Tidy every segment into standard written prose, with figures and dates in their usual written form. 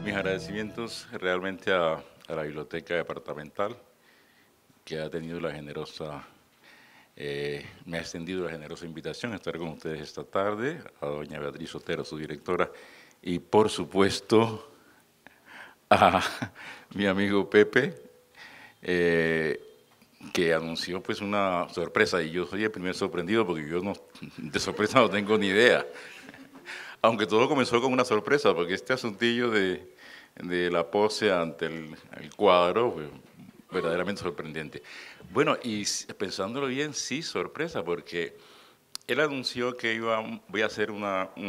Mis agradecimientos realmente a la Biblioteca Departamental, que ha tenido la generosa, me ha extendido la generosa invitación a estar con ustedes esta tarde, a doña Beatriz Otero, su directora, y por supuesto a mi amigo Pepe, eh, que anunció pues una sorpresa, y yo soy el primer sorprendido porque yo no, de sorpresa no tengo ni idea. Aunque todo comenzó con una sorpresa, porque este asuntillo de la pose ante el cuadro fue verdaderamente sorprendente. Bueno, y pensándolo bien, sí, sorpresa, porque él anunció que voy a hacer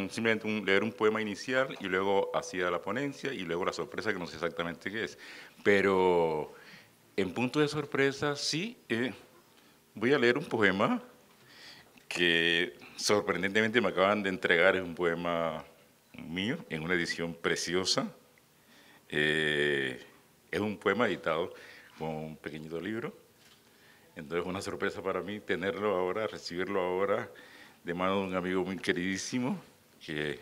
simplemente leer un poema inicial y luego hacía la ponencia y luego la sorpresa que no sé exactamente qué es. Pero en punto de sorpresa, sí, voy a leer un poema que sorprendentemente me acaban de entregar. Es un poema mío en una edición preciosa. Es un poema editado con un pequeñito libro. Entonces es una sorpresa para mí tenerlo ahora, recibirlo ahora de mano de un amigo muy queridísimo que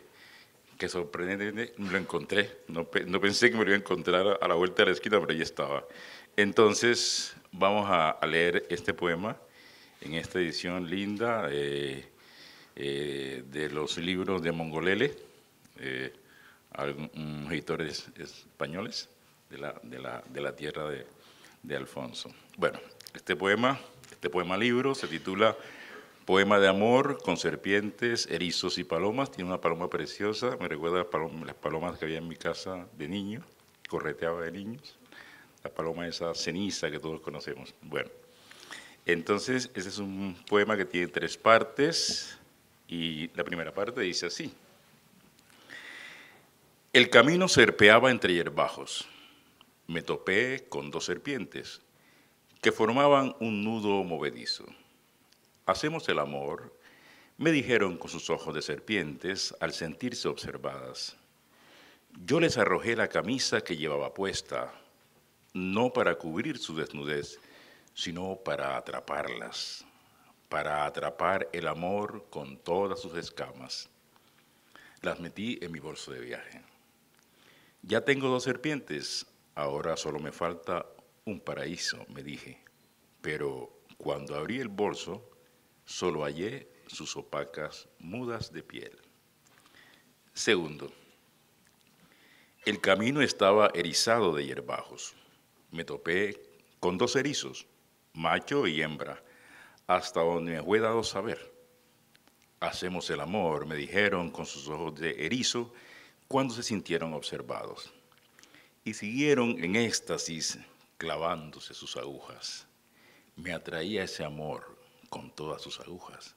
sorprendentemente lo encontré. No pensé que me lo iba a encontrar a la vuelta de la esquina, pero ahí estaba. Entonces vamos a leer este poema en esta edición linda de los libros de Mongolele, algunos editores españoles de la tierra de Alfonso. Bueno, este poema libro se titula Poema de amor con serpientes, erizos y palomas. Tiene una paloma preciosa, me recuerda a las palomas que había en mi casa de niño, correteaba de niños. La paloma esa ceniza que todos conocemos. Bueno, entonces ese es un poema que tiene 3 partes y la primera parte dice así. El camino serpeaba entre hierbajos. Me topé con 2 serpientes que formaban un nudo movedizo. Hacemos el amor, me dijeron con sus ojos de serpientes al sentirse observadas. Yo les arrojé la camisa que llevaba puesta, no para cubrir su desnudez, sino para atraparlas, para atrapar el amor con todas sus escamas. Las metí en mi bolso de viaje. Ya tengo 2 serpientes, ahora solo me falta un paraíso, me dije. Pero cuando abrí el bolso, solo hallé sus opacas mudas de piel. Segundo, el camino estaba erizado de hierbajos. Me topé con 2 erizos, macho y hembra, hasta donde me fue dado saber. Hacemos el amor, me dijeron con sus ojos de erizo, cuando se sintieron observados. Y siguieron en éxtasis clavándose sus agujas. Me atraía ese amor con todas sus agujas,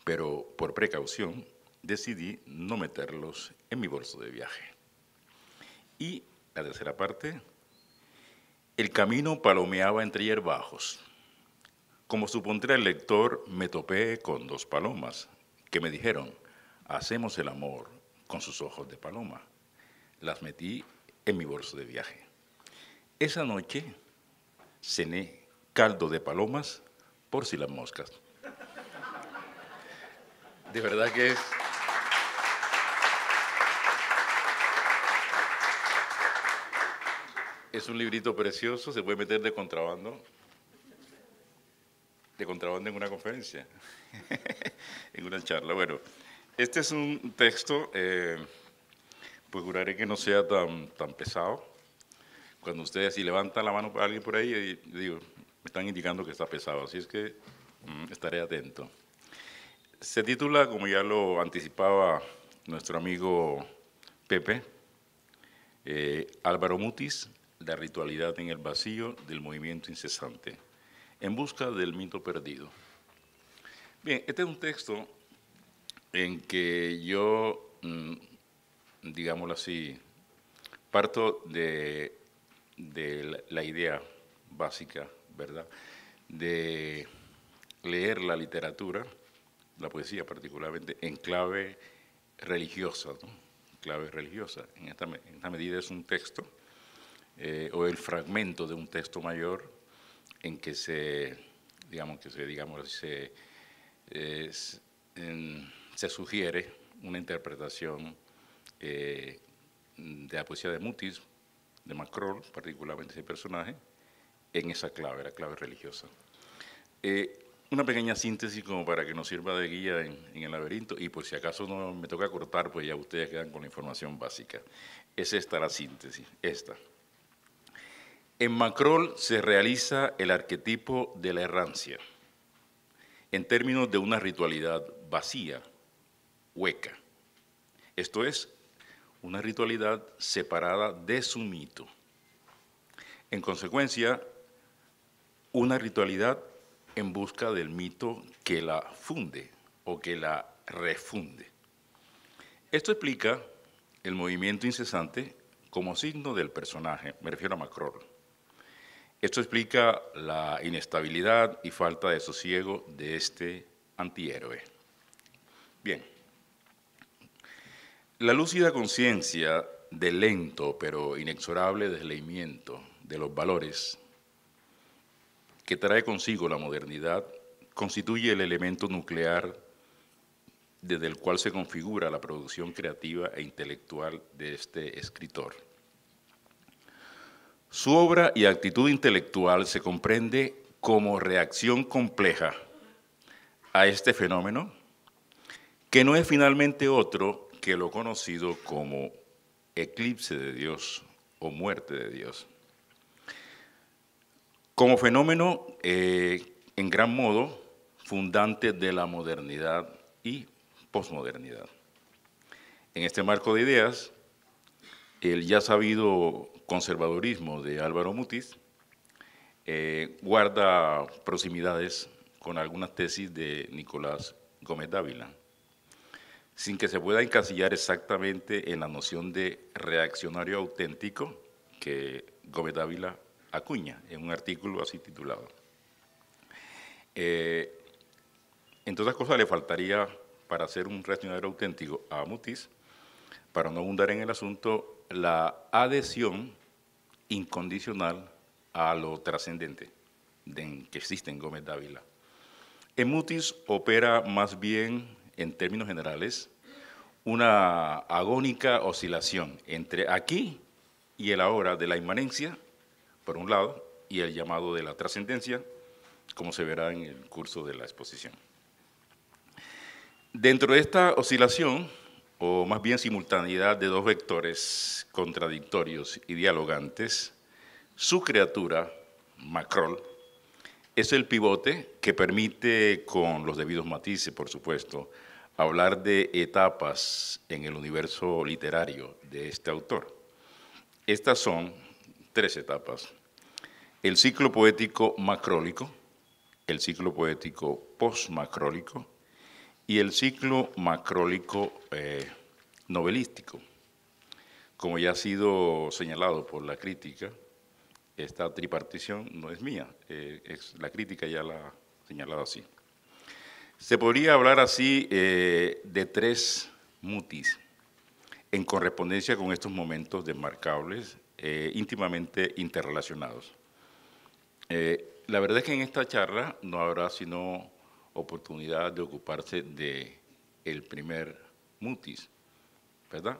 pero por precaución decidí no meterlos en mi bolso de viaje. Y la tercera parte, el camino palomeaba entre hierbajos. Como supondrá el lector, me topé con 2 palomas que me dijeron, hacemos el amor con sus ojos de paloma. Las metí en mi bolso de viaje. Esa noche cené caldo de palomas por si las moscas. De verdad que es un librito precioso, se puede meter de contrabando en una conferencia, en una charla. Bueno, este es un texto, procuraré que no sea tan pesado. Cuando ustedes si levantan la mano para alguien por ahí, digo, me están indicando que está pesado, así es que estaré atento. Se titula, como ya lo anticipaba nuestro amigo Pepe, Álvaro Mutis, la ritualidad en el vacío del movimiento incesante, en busca del mito perdido. Bien, este es un texto en que yo, digámoslo así, parto de la idea básica, ¿verdad?, de leer la literatura, la poesía particularmente, en clave religiosa, ¿no? Clave religiosa. En esta medida es un texto o el fragmento de un texto mayor en que se sugiere una interpretación de la poesía de Mutis, de Macrol, particularmente ese personaje, en esa clave, la clave religiosa. Una pequeña síntesis como para que nos sirva de guía en el laberinto, y por si acaso no me toca cortar, pues ya ustedes quedan con la información básica. Es esta la síntesis, esta. En Macrol se realiza el arquetipo de la errancia, en términos de una ritualidad vacía, hueca. Esto es, una ritualidad separada de su mito. En consecuencia, una ritualidad en busca del mito que la funde o que la refunde. Esto explica el movimiento incesante como signo del personaje, me refiero a Macrol. Esto explica la inestabilidad y falta de sosiego de este antihéroe. Bien, la lúcida conciencia del lento pero inexorable desleimiento de los valores que trae consigo la modernidad constituye el elemento nuclear desde el cual se configura la producción creativa e intelectual de este escritor. Su obra y actitud intelectual se comprende como reacción compleja a este fenómeno, que no es finalmente otro que lo conocido como eclipse de Dios o muerte de Dios. Como fenómeno, en gran modo, fundante de la modernidad y posmodernidad. En este marco de ideas, el ya sabido conservadurismo de Álvaro Mutis guarda proximidades con algunas tesis de Nicolás Gómez Dávila, sin que se pueda encasillar exactamente en la noción de reaccionario auténtico que Gómez Dávila acuña en un artículo así titulado. En todas cosas le faltaría, para ser un reaccionario auténtico a Mutis, para no abundar en el asunto, la adhesión incondicional a lo trascendente que existe en Gómez Dávila. En Mutis opera más bien, en términos generales, una agónica oscilación entre aquí y el ahora de la inmanencia, por un lado, y el llamado de la trascendencia, como se verá en el curso de la exposición. Dentro de esta oscilación, o más bien simultaneidad de dos vectores contradictorios y dialogantes, su criatura, Macrol, es el pivote que permite, con los debidos matices, por supuesto, hablar de etapas en el universo literario de este autor. Estas son 3 etapas: el ciclo poético macrólico, el ciclo poético postmacrólico y el ciclo macrólico novelístico. Como ya ha sido señalado por la crítica, esta tripartición no es mía, la crítica ya la ha señalado así. Se podría hablar así de 3 Mutis, en correspondencia con estos momentos desmarcables, íntimamente interrelacionados. La verdad es que en esta charla no habrá sino oportunidad de ocuparse del primer Mutis, ¿verdad?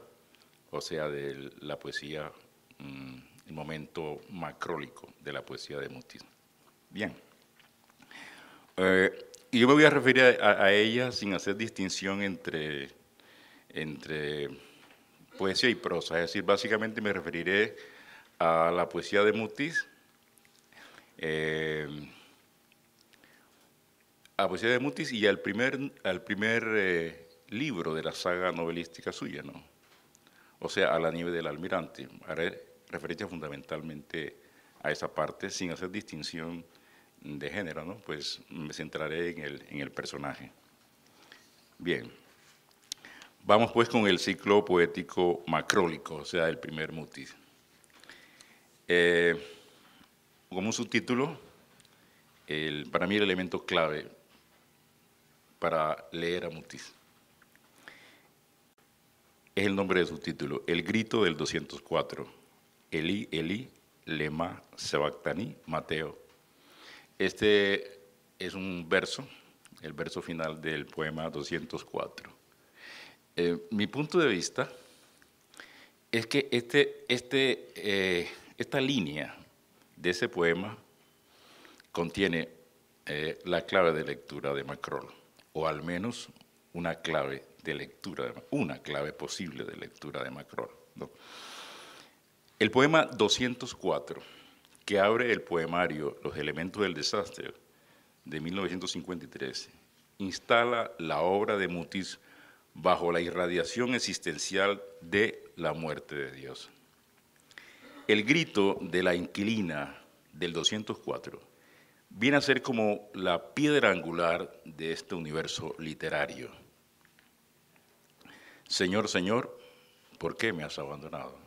O sea, de la poesía, el momento macrólico de la poesía de Mutis. Bien. Y yo me voy a referir a ella sin hacer distinción entre poesía y prosa, es decir, básicamente me referiré a la poesía de Mutis, a la poesía de Mutis y al primer libro de la saga novelística suya, ¿no? O sea, A la nieve del almirante. Haré referencia fundamentalmente a esa parte, sin hacer distinción de género, ¿no? Pues me centraré en el personaje. Bien. Vamos pues con el ciclo poético macrólico, o sea, el primer Mutis. Como un subtítulo, para mí el elemento clave para leer a Mutis es el nombre de subtítulo, El grito del 204, Eli, Eli, lema sabactani, Mateo. Este es un verso, el verso final del poema 204. Mi punto de vista es que esta línea de ese poema contiene la clave de lectura de Macrol, o al menos una clave de lectura, una clave posible de lectura de Macrol, ¿no? El poema 204, que abre el poemario Los elementos del desastre, de 1953, instala la obra de Mutis bajo la irradiación existencial de la muerte de Dios. El grito de la inquilina del 204 viene a ser como la piedra angular de este universo literario. Señor, Señor, ¿por qué me has abandonado?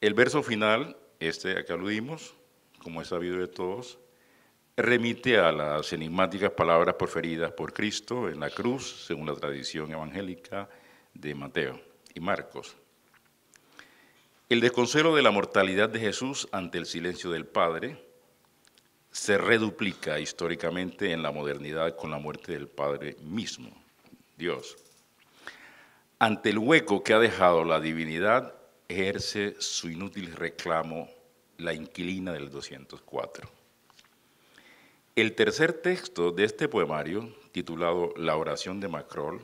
El verso final, a que aludimos, como es sabido de todos, remite a las enigmáticas palabras proferidas por Cristo en la cruz, según la tradición evangélica de Mateo y Marcos. El desconsuelo de la mortalidad de Jesús ante el silencio del Padre se reduplica históricamente en la modernidad con la muerte del Padre mismo, Dios. Ante el hueco que ha dejado la divinidad, ejerce su inútil reclamo la inquilina del 204. El tercer texto de este poemario, titulado La oración de Macrol,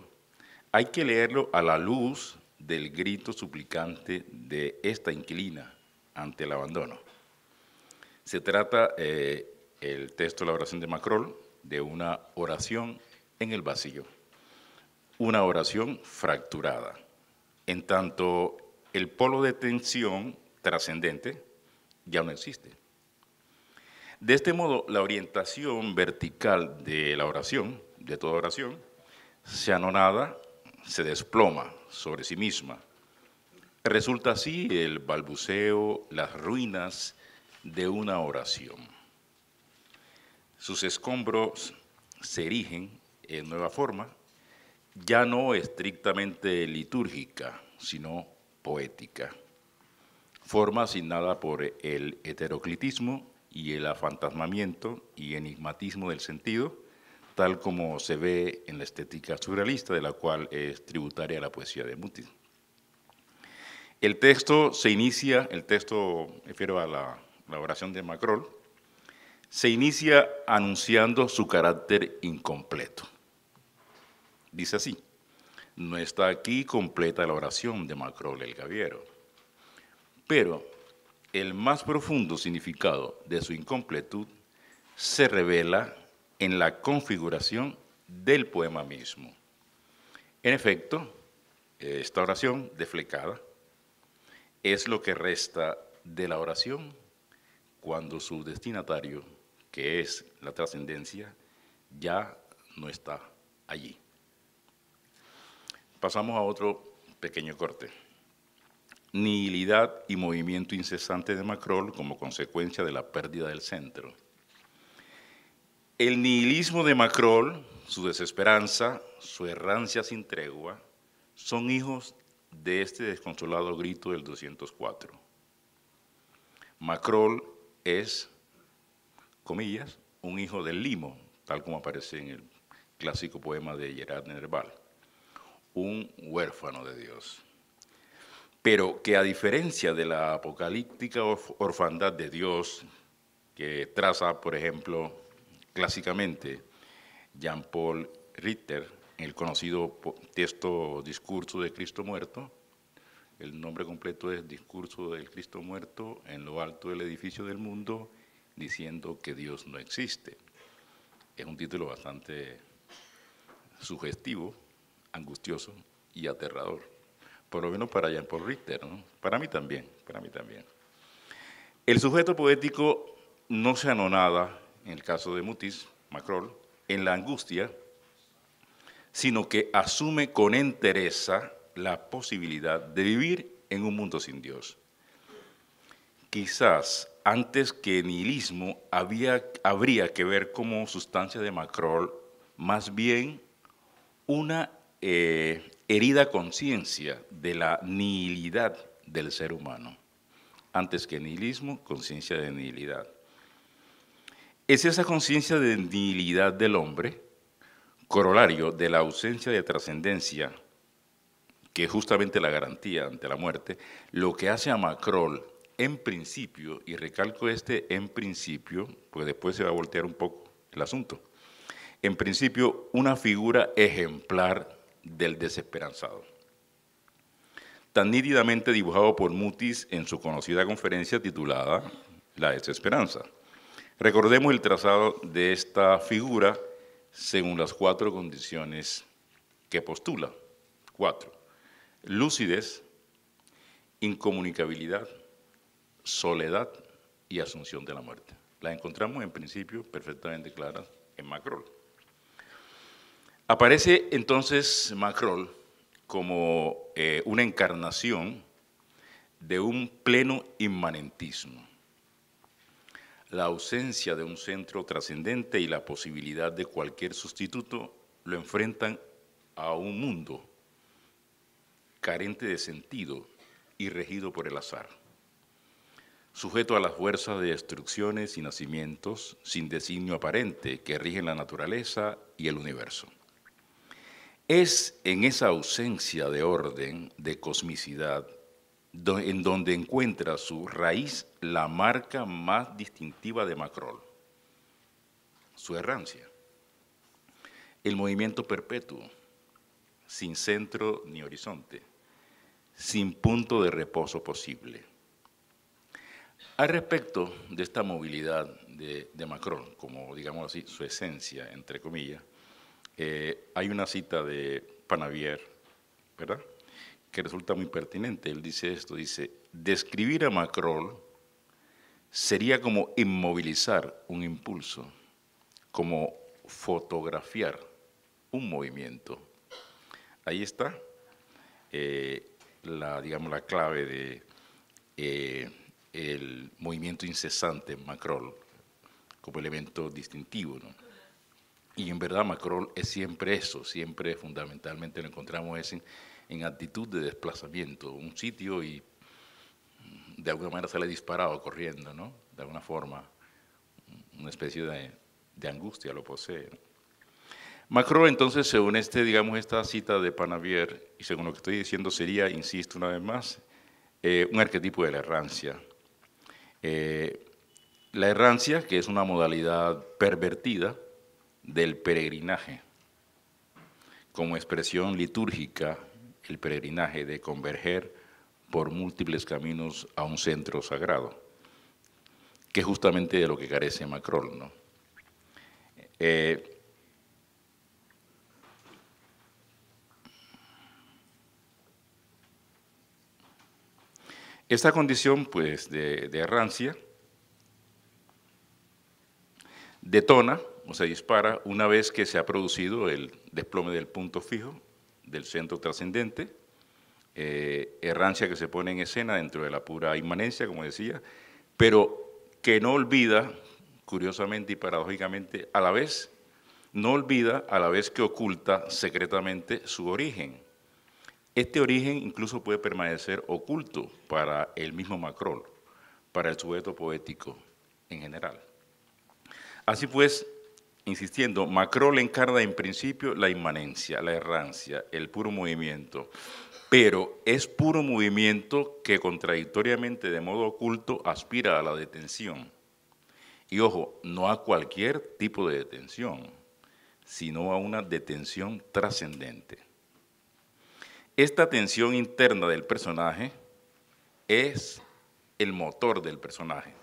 hay que leerlo a la luz del grito suplicante de esta inquilina ante el abandono. Se trata, el texto de la oración de Macrol, de una oración en el vacío, una oración fracturada, en tanto el polo de tensión trascendente ya no existe. De este modo, la orientación vertical de la oración, de toda oración, se anonada, se desploma sobre sí misma. Resulta así el balbuceo, las ruinas de una oración. Sus escombros se erigen en nueva forma, ya no estrictamente litúrgica, sino poética. Forma asignada por el heteroclitismo y el afantasmamiento y enigmatismo del sentido, tal como se ve en la estética surrealista, de la cual es tributaria la poesía de Mutis. El texto se inicia, me refiero a la oración de Macrol, se inicia anunciando su carácter incompleto. Dice así: no está aquí completa la oración de Macrol el Gaviero, pero el más profundo significado de su incompletud se revela en la configuración del poema mismo. En efecto, esta oración deflecada es lo que resta de la oración cuando su destinatario, que es la trascendencia, ya no está allí. Pasamos a otro pequeño corte. Nihilidad y movimiento incesante de Macrol como consecuencia de la pérdida del centro. El nihilismo de Macrol, su desesperanza, su errancia sin tregua, son hijos de este desconsolado grito del 204. Macrol es, comillas, un hijo del limo, tal como aparece en el clásico poema de Gerard Nerval, un huérfano de Dios. Pero que a diferencia de la apocalíptica orfandad de Dios, que traza, por ejemplo, clásicamente Jean-Paul Ritter, en el conocido texto Discurso de Cristo Muerto, el nombre completo es Discurso del Cristo Muerto en lo alto del edificio del mundo, diciendo que Dios no existe. Es un título bastante sugestivo, angustioso y aterrador. Por lo menos para Jean-Paul Ritter, ¿no? Para mí también. El sujeto poético no se anonada, en el caso de Mutis, Macrol, en la angustia, sino que asume con entereza la posibilidad de vivir en un mundo sin Dios. Quizás antes que nihilismo habría que ver como sustancia de Macrol más bien una herida conciencia de la nihilidad del ser humano. Antes que nihilismo, conciencia de nihilidad. Es esa conciencia de nihilidad del hombre, corolario de la ausencia de trascendencia que es justamente la garantía ante la muerte, lo que hace a Macrol, en principio, y recalco este en principio, pues después se va a voltear un poco el asunto, en principio, una figura ejemplar del desesperanzado, tan nítidamente dibujado por Mutis en su conocida conferencia titulada La desesperanza. Recordemos el trazado de esta figura según las 4 condiciones que postula. 4. Lucidez, incomunicabilidad, soledad y asunción de la muerte. Las encontramos en principio perfectamente claras en Macrol. Aparece entonces Macrol como una encarnación de un pleno inmanentismo, la ausencia de un centro trascendente y la posibilidad de cualquier sustituto lo enfrentan a un mundo carente de sentido y regido por el azar, sujeto a las fuerzas de destrucciones y nacimientos sin designio aparente que rigen la naturaleza y el universo. Es en esa ausencia de orden, de cosmicidad, en donde encuentra su raíz la marca más distintiva de Macrol, su errancia, el movimiento perpetuo, sin centro ni horizonte, sin punto de reposo posible. Al respecto de esta movilidad de Macrol, como digamos así, su esencia, entre comillas, hay una cita de Panavier, ¿verdad?, que resulta muy pertinente. Él dice esto, dice, describir a Macrol sería como inmovilizar un impulso, como fotografiar un movimiento. Ahí está la clave de el movimiento incesante en Macrol como elemento distintivo, ¿no? Y en verdad Macrol es siempre eso, siempre fundamentalmente lo encontramos en actitud de desplazamiento, un sitio y de alguna manera sale disparado corriendo, ¿no? De alguna forma, una especie de angustia lo posee, ¿no? Macrol entonces, según esta cita de Panavier, y según lo que estoy diciendo sería, insisto una vez más, un arquetipo de la errancia. La errancia, que es una modalidad pervertida del peregrinaje, como expresión litúrgica, el peregrinaje de converger por múltiples caminos a un centro sagrado, que es justamente de lo que carece Macrol, ¿no? Esta condición, pues, de errancia detona o se dispara una vez que se ha producido el desplome del punto fijo, del centro trascendente, errancia que se pone en escena dentro de la pura inmanencia, como decía, pero que no olvida, curiosamente y paradójicamente, a la vez, no olvida a la vez que oculta secretamente su origen. Este origen incluso puede permanecer oculto para el mismo Macrol, para el sujeto poético en general. Así pues, insistiendo, Macrol encarna en principio la inmanencia, la errancia, el puro movimiento, pero es puro movimiento que contradictoriamente, de modo oculto, aspira a la detención. Y ojo, no a cualquier tipo de detención, sino a una detención trascendente. Esta tensión interna del personaje es el motor del personaje,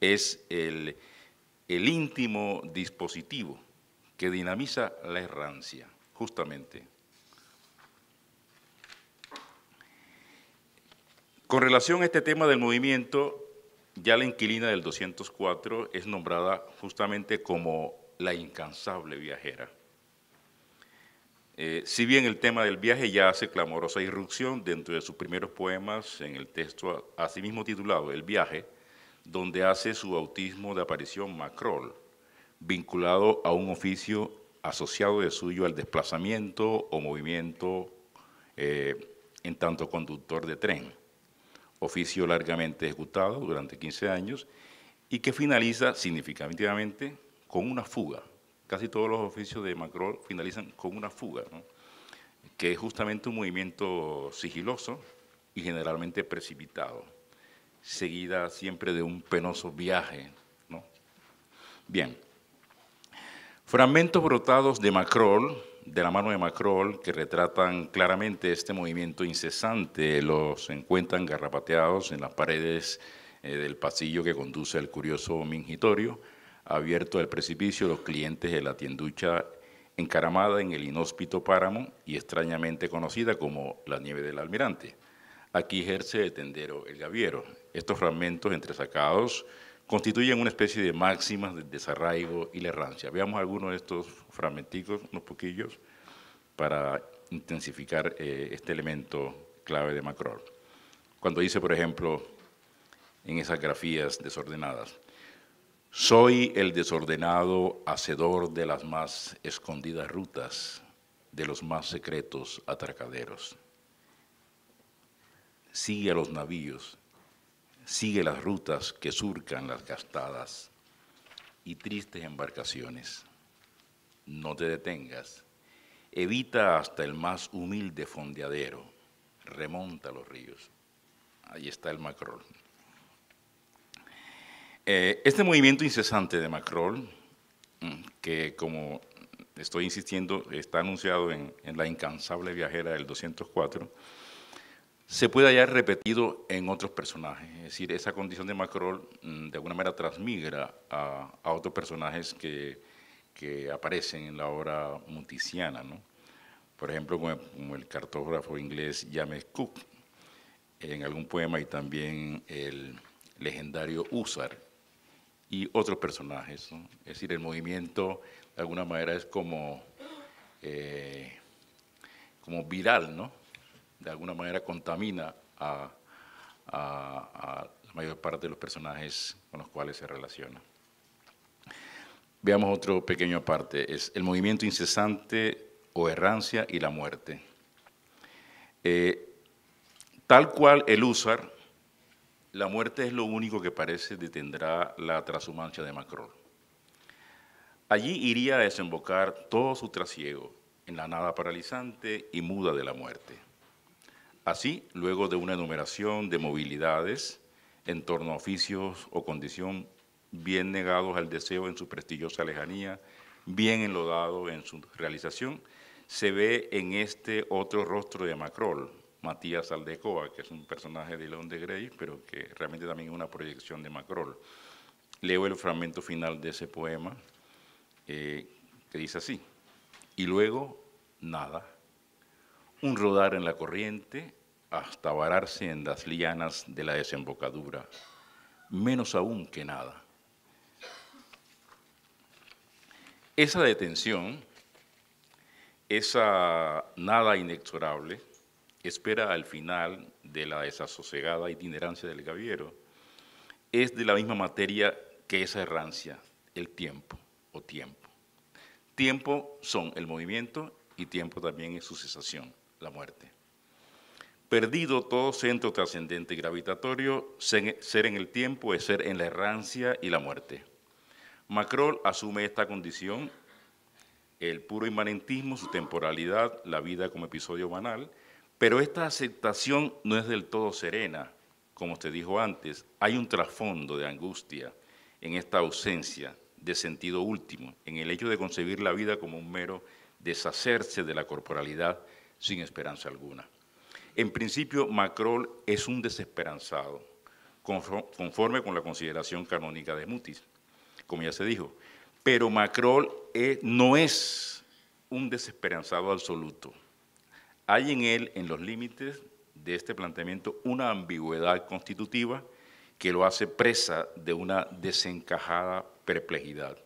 es el íntimo dispositivo que dinamiza la errancia, justamente. Con relación a este tema del movimiento, ya la inquilina del 204 es nombrada justamente como la incansable viajera. Si bien el tema del viaje ya hace clamorosa irrupción dentro de sus primeros poemas en el texto asimismo titulado El viaje, donde hace su bautismo de aparición Macrol, vinculado a un oficio asociado de suyo al desplazamiento o movimiento en tanto conductor de tren, oficio largamente ejecutado durante 15 años y que finaliza significativamente con una fuga. Casi todos los oficios de Macrol finalizan con una fuga, ¿no? que es justamente un movimiento sigiloso y generalmente precipitado, seguida siempre de un penoso viaje, ¿no? Bien, fragmentos brotados de Macrol, de la mano de Macrol, que retratan claramente este movimiento incesante, los encuentran garrapateados en las paredes del pasillo que conduce al curioso mingitorio, abierto al precipicio, los clientes de la tienducha encaramada en el inhóspito páramo y extrañamente conocida como la nieve del almirante. Aquí ejerce de tendero el gaviero. Estos fragmentos entresacados constituyen una especie de máximas de desarraigo y la errancia. Veamos algunos de estos fragmenticos, unos poquillos, para intensificar este elemento clave de Macrol. Cuando dice, por ejemplo, en esas grafías desordenadas, soy el desordenado hacedor de las más escondidas rutas, de los más secretos atracaderos. Sigue a los navíos, sigue las rutas que surcan las gastadas y tristes embarcaciones. No te detengas, evita hasta el más humilde fondeadero, remonta los ríos. Ahí está el Macrol. Este movimiento incesante de Macrol, que como estoy insistiendo, está anunciado en La incansable viajera del 204, se puede hallar repetido en otros personajes. Es decir, esa condición de Macrol de alguna manera transmigra a otros personajes que aparecen en la obra muticiana, ¿no? Por ejemplo, como el cartógrafo inglés James Cook, en algún poema, y también el legendario Húsar, y otros personajes, ¿no? Es decir, el movimiento de alguna manera es como viral, ¿no? De alguna manera contamina a la mayor parte de los personajes con los cuales se relaciona. Veamos otro pequeño aparte, es el movimiento incesante o errancia y la muerte. Tal cual el Húsar, la muerte es lo único que parece detendrá la trashumancia de Macrol. Allí iría a desembocar todo su trasiego en la nada paralizante y muda de la muerte. Así, luego de una enumeración de movilidades en torno a oficios o condición bien negados al deseo en su prestigiosa lejanía, bien enlodado en su realización, se ve en este otro rostro de Macrol, Matías Aldecoa, que es un personaje de León de Grey, pero que realmente también es una proyección de Macrol. Leo el fragmento final de ese poema, que dice así: y luego, nada, un rodar en la corriente hasta vararse en las lianas de la desembocadura, menos aún que nada. Esa detención, esa nada inexorable, espera al final de la desasosegada itinerancia del gaviero, es de la misma materia que esa errancia, el tiempo o tiempo. Tiempo son el movimiento y tiempo también es su cesación, la muerte. Perdido todo centro trascendente y gravitatorio, ser en el tiempo es ser en la errancia y la muerte. Macrol asume esta condición, el puro inmanentismo, su temporalidad, la vida como episodio banal, pero esta aceptación no es del todo serena. Como usted dijo antes, hay un trasfondo de angustia en esta ausencia de sentido último, en el hecho de concebir la vida como un mero deshacerse de la corporalidad sin esperanza alguna. En principio, Macrol es un desesperanzado, conforme con la consideración canónica de Mutis, como ya se dijo. Pero Macrol no es un desesperanzado absoluto. Hay en él, en los límites de este planteamiento, una ambigüedad constitutiva que lo hace presa de una desencajada perplejidad,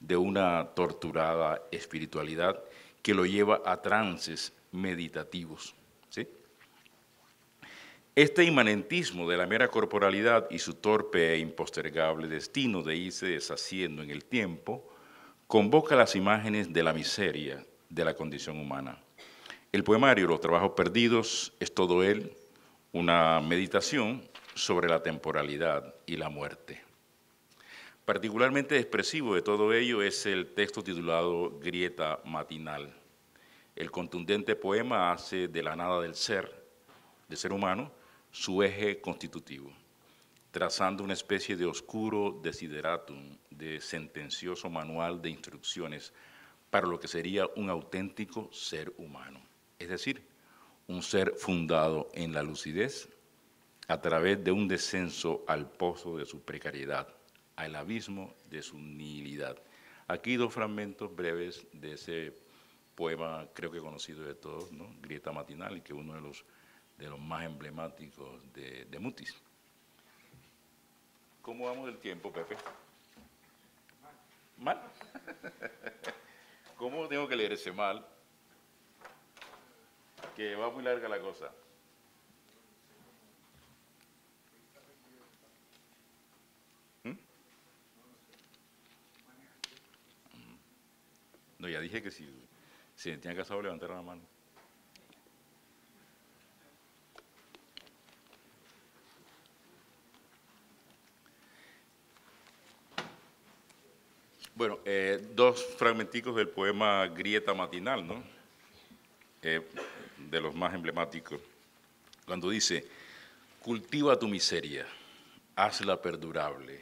de una torturada espiritualidad que lo lleva a trances meditativos, ¿sí? Este inmanentismo de la mera corporalidad y su torpe e impostergable destino de irse deshaciendo en el tiempo convoca las imágenes de la miseria de la condición humana. El poemario Los trabajos perdidos es todo él una meditación sobre la temporalidad y la muerte. Particularmente expresivo de todo ello es el texto titulado Grieta matinal, El contundente poema hace de la nada del ser humano, su eje constitutivo, trazando una especie de oscuro desideratum, de sentencioso manual de instrucciones para lo que sería un auténtico ser humano, es decir, un ser fundado en la lucidez a través de un descenso al pozo de su precariedad, al abismo de su nihilidad. Aquí dos fragmentos breves de ese poema, creo que conocido de todos, ¿no? Grieta Matinal, que es uno de los más emblemáticos de Mutis. ¿Cómo vamos del tiempo, Pepe? ¿Mal? ¿Cómo tengo que leer ese mal? Que va muy larga la cosa. No, ya dije que si se tenía casado levantar la mano. Bueno, dos fragmenticos del poema Grieta Matinal, ¿no? De los más emblemáticos. Cuando dice, cultiva tu miseria, hazla perdurable,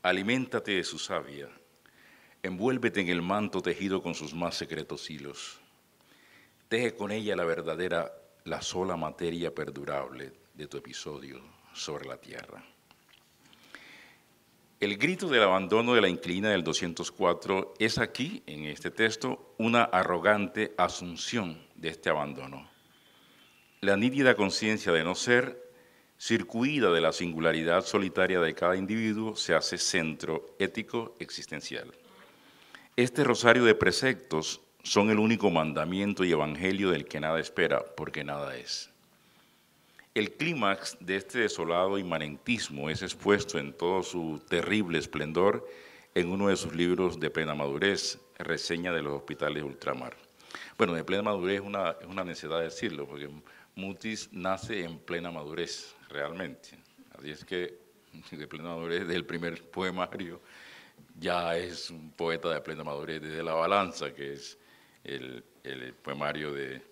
aliméntate de su savia, envuélvete en el manto tejido con sus más secretos hilos. Teje con ella la verdadera, la sola materia perdurable de tu episodio sobre la tierra. El grito del abandono de la inquilina del 204 es aquí, en este texto, una arrogante asunción de este abandono. La nítida conciencia de no ser, circuida de la singularidad solitaria de cada individuo, se hace centro ético existencial. Este rosario de preceptos son el único mandamiento y evangelio del que nada espera, porque nada es. El clímax de este desolado inmanentismo es expuesto en todo su terrible esplendor en uno de sus libros de plena madurez, Reseña de los hospitales de ultramar. Bueno, de plena madurez es una necesidad decirlo, porque Mutis nace en plena madurez, realmente. Así es que de plena madurez, desde el primer poemario, ya es un poeta de plena madurez, desde La Balanza, que es el poemario de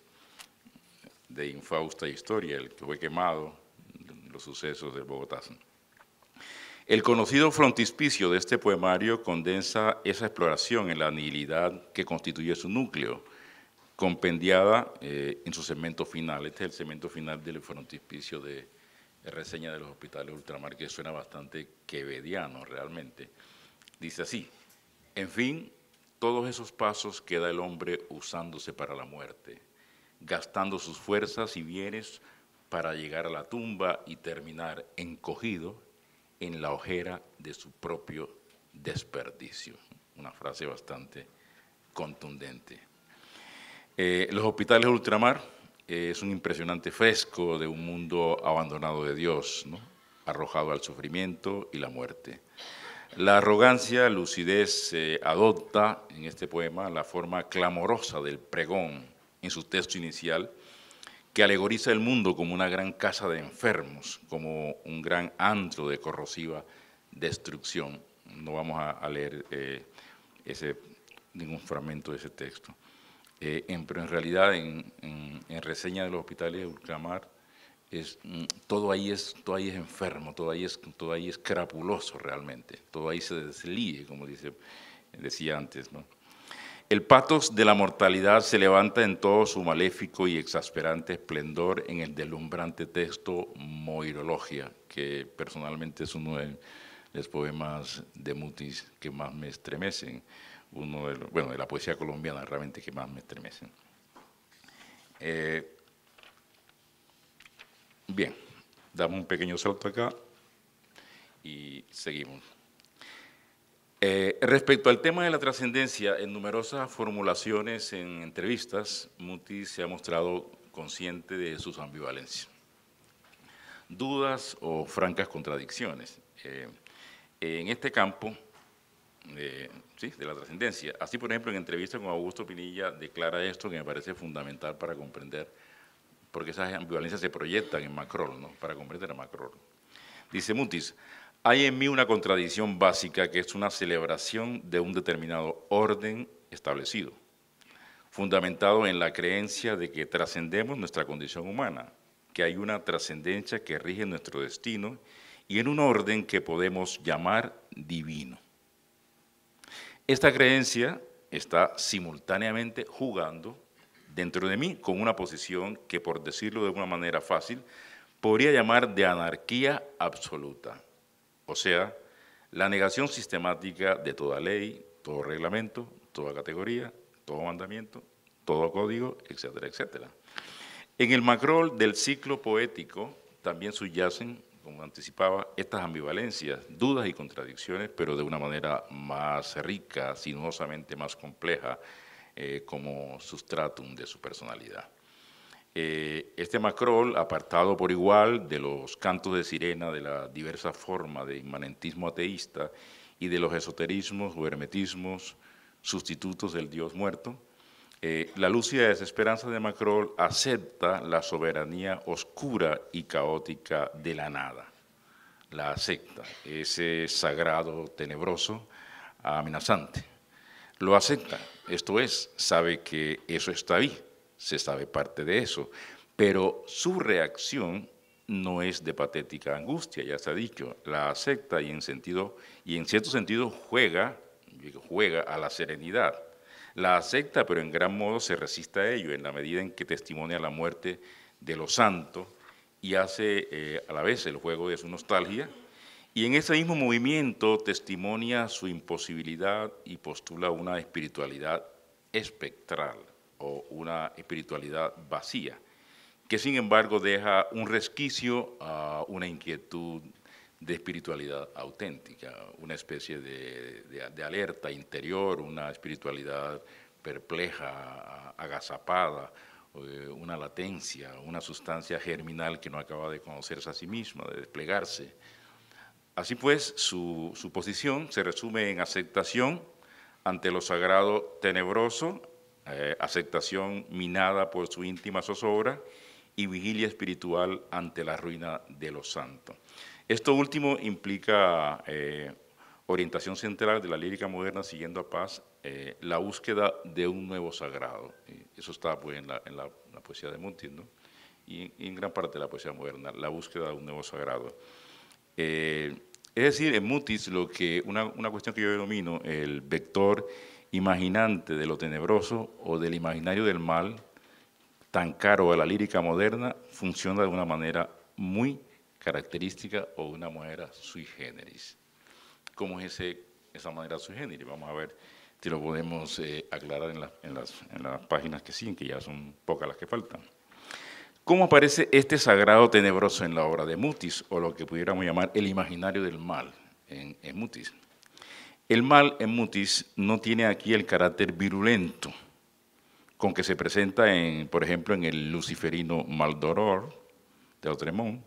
infausta historia, el que fue quemado, los sucesos del Bogotá. El conocido frontispicio de este poemario condensa esa exploración en la nihilidad que constituye su núcleo, compendiada en su segmento final. Este es el segmento final del frontispicio de Reseña de los hospitales de ultramar, que suena bastante quevediano realmente. Dice así, en fin, todos esos pasos que da el hombre usándose para la muerte, gastando sus fuerzas y bienes para llegar a la tumba y terminar encogido en la ojera de su propio desperdicio. Una frase bastante contundente. Los hospitales de ultramar es un impresionante fresco de un mundo abandonado de Dios, ¿no? Arrojado al sufrimiento y la muerte. La arrogancia, lucidez, adopta en este poema la forma clamorosa del pregón en su texto inicial, que alegoriza el mundo como una gran casa de enfermos, como un gran antro de corrosiva destrucción. No vamos a leer ningún fragmento de ese texto. Pero en realidad, en Reseña de los hospitales de ultramar, todo ahí es enfermo, todo ahí es crapuloso realmente, todo ahí se deslíe, como decía antes, ¿no? El patos de la mortalidad se levanta en todo su maléfico y exasperante esplendor en el deslumbrante texto Moirologia, que personalmente es uno de los poemas de Mutis que más me estremecen, de la poesía colombiana realmente que más me estremecen. Bien, damos un pequeño salto acá y seguimos. Respecto al tema de la trascendencia, en numerosas formulaciones en entrevistas, Mutis se ha mostrado consciente de sus ambivalencias, dudas o francas contradicciones. En este campo de la trascendencia, así por ejemplo en entrevista con Augusto Pinilla declara esto que me parece fundamental para comprender, porque esas ambivalencias se proyectan en Macrol, ¿no? Para comprender a Macrol. Dice Mutis, hay en mí una contradicción básica que es una celebración de un determinado orden establecido. fundamentado en la creencia de que trascendemos nuestra condición humana, que hay una trascendencia que rige nuestro destino y en un orden que podemos llamar divino. Esta creencia está simultáneamente jugando dentro de mí con una posición que, por decirlo de una manera fácil, podría llamar de anarquía absoluta, o sea, la negación sistemática de toda ley, todo reglamento, toda categoría, todo mandamiento, todo código, etcétera, etcétera. En el macrol del ciclo poético también subyacen, como anticipaba, estas ambivalencias, dudas y contradicciones, pero de una manera más rica, sinuosamente más compleja, como sustratum de su personalidad. Este macrol, apartado por igual de los cantos de sirena, de la diversa forma de inmanentismo ateísta y de los esoterismos o hermetismos sustitutos del Dios muerto, la lúcida desesperanza de Macrol acepta la soberanía oscura y caótica de la nada. La acepta, ese sagrado tenebroso, amenazante. Lo acepta, esto es, sabe que eso está ahí, se sabe parte de eso, pero su reacción no es de patética angustia, ya se ha dicho, la acepta y en cierto sentido juega a la serenidad. La acepta, pero en gran modo se resiste a ello, en la medida en que testimonia la muerte de los santos y hace a la vez el juego de su nostalgia, y en ese mismo movimiento testimonia su imposibilidad y postula una espiritualidad espectral o una espiritualidad vacía, que sin embargo deja un resquicio a una inquietud de espiritualidad auténtica, una especie de alerta interior, una espiritualidad perpleja, agazapada, una latencia, una sustancia germinal que no acaba de conocerse a sí misma, de desplegarse. Así pues, su posición se resume en aceptación ante lo sagrado tenebroso, aceptación minada por su íntima zozobra y vigilia espiritual ante la ruina de los santos. Esto último implica orientación central de la lírica moderna siguiendo a Paz, la búsqueda de un nuevo sagrado. Eso está pues, en la poesía de Mutis, ¿no? Y en gran parte de la poesía moderna, la búsqueda de un nuevo sagrado. Es decir, en Mutis, una cuestión que yo denomino el vector imaginante de lo tenebroso o del imaginario del mal, tan caro a la lírica moderna, funciona de una manera muy característica o de una manera sui generis. ¿Cómo es esa manera sui generis? Vamos a ver si lo podemos aclarar en las páginas que siguen, que ya son pocas las que faltan. ¿Cómo aparece este sagrado tenebroso en la obra de Mutis, o lo que pudiéramos llamar el imaginario del mal en Mutis? El mal en Mutis no tiene aquí el carácter virulento con que se presenta, por ejemplo, en el luciferino Maldoror de Lautrémont,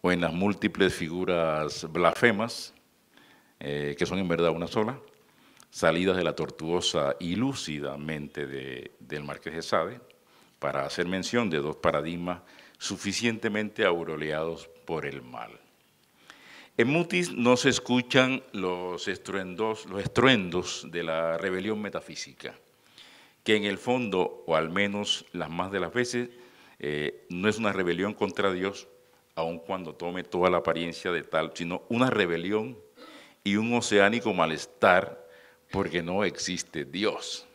o en las múltiples figuras blasfemas, que son en verdad una sola, salidas de la tortuosa y lúcida mente del Marqués de Sade, para hacer mención de dos paradigmas suficientemente aureoleados por el mal. En Mutis no se escuchan los estruendos de la rebelión metafísica, que en el fondo, o al menos las más de las veces, no es una rebelión contra Dios, aun cuando tome toda la apariencia de tal, sino una rebelión y un oceánico malestar porque no existe Dios,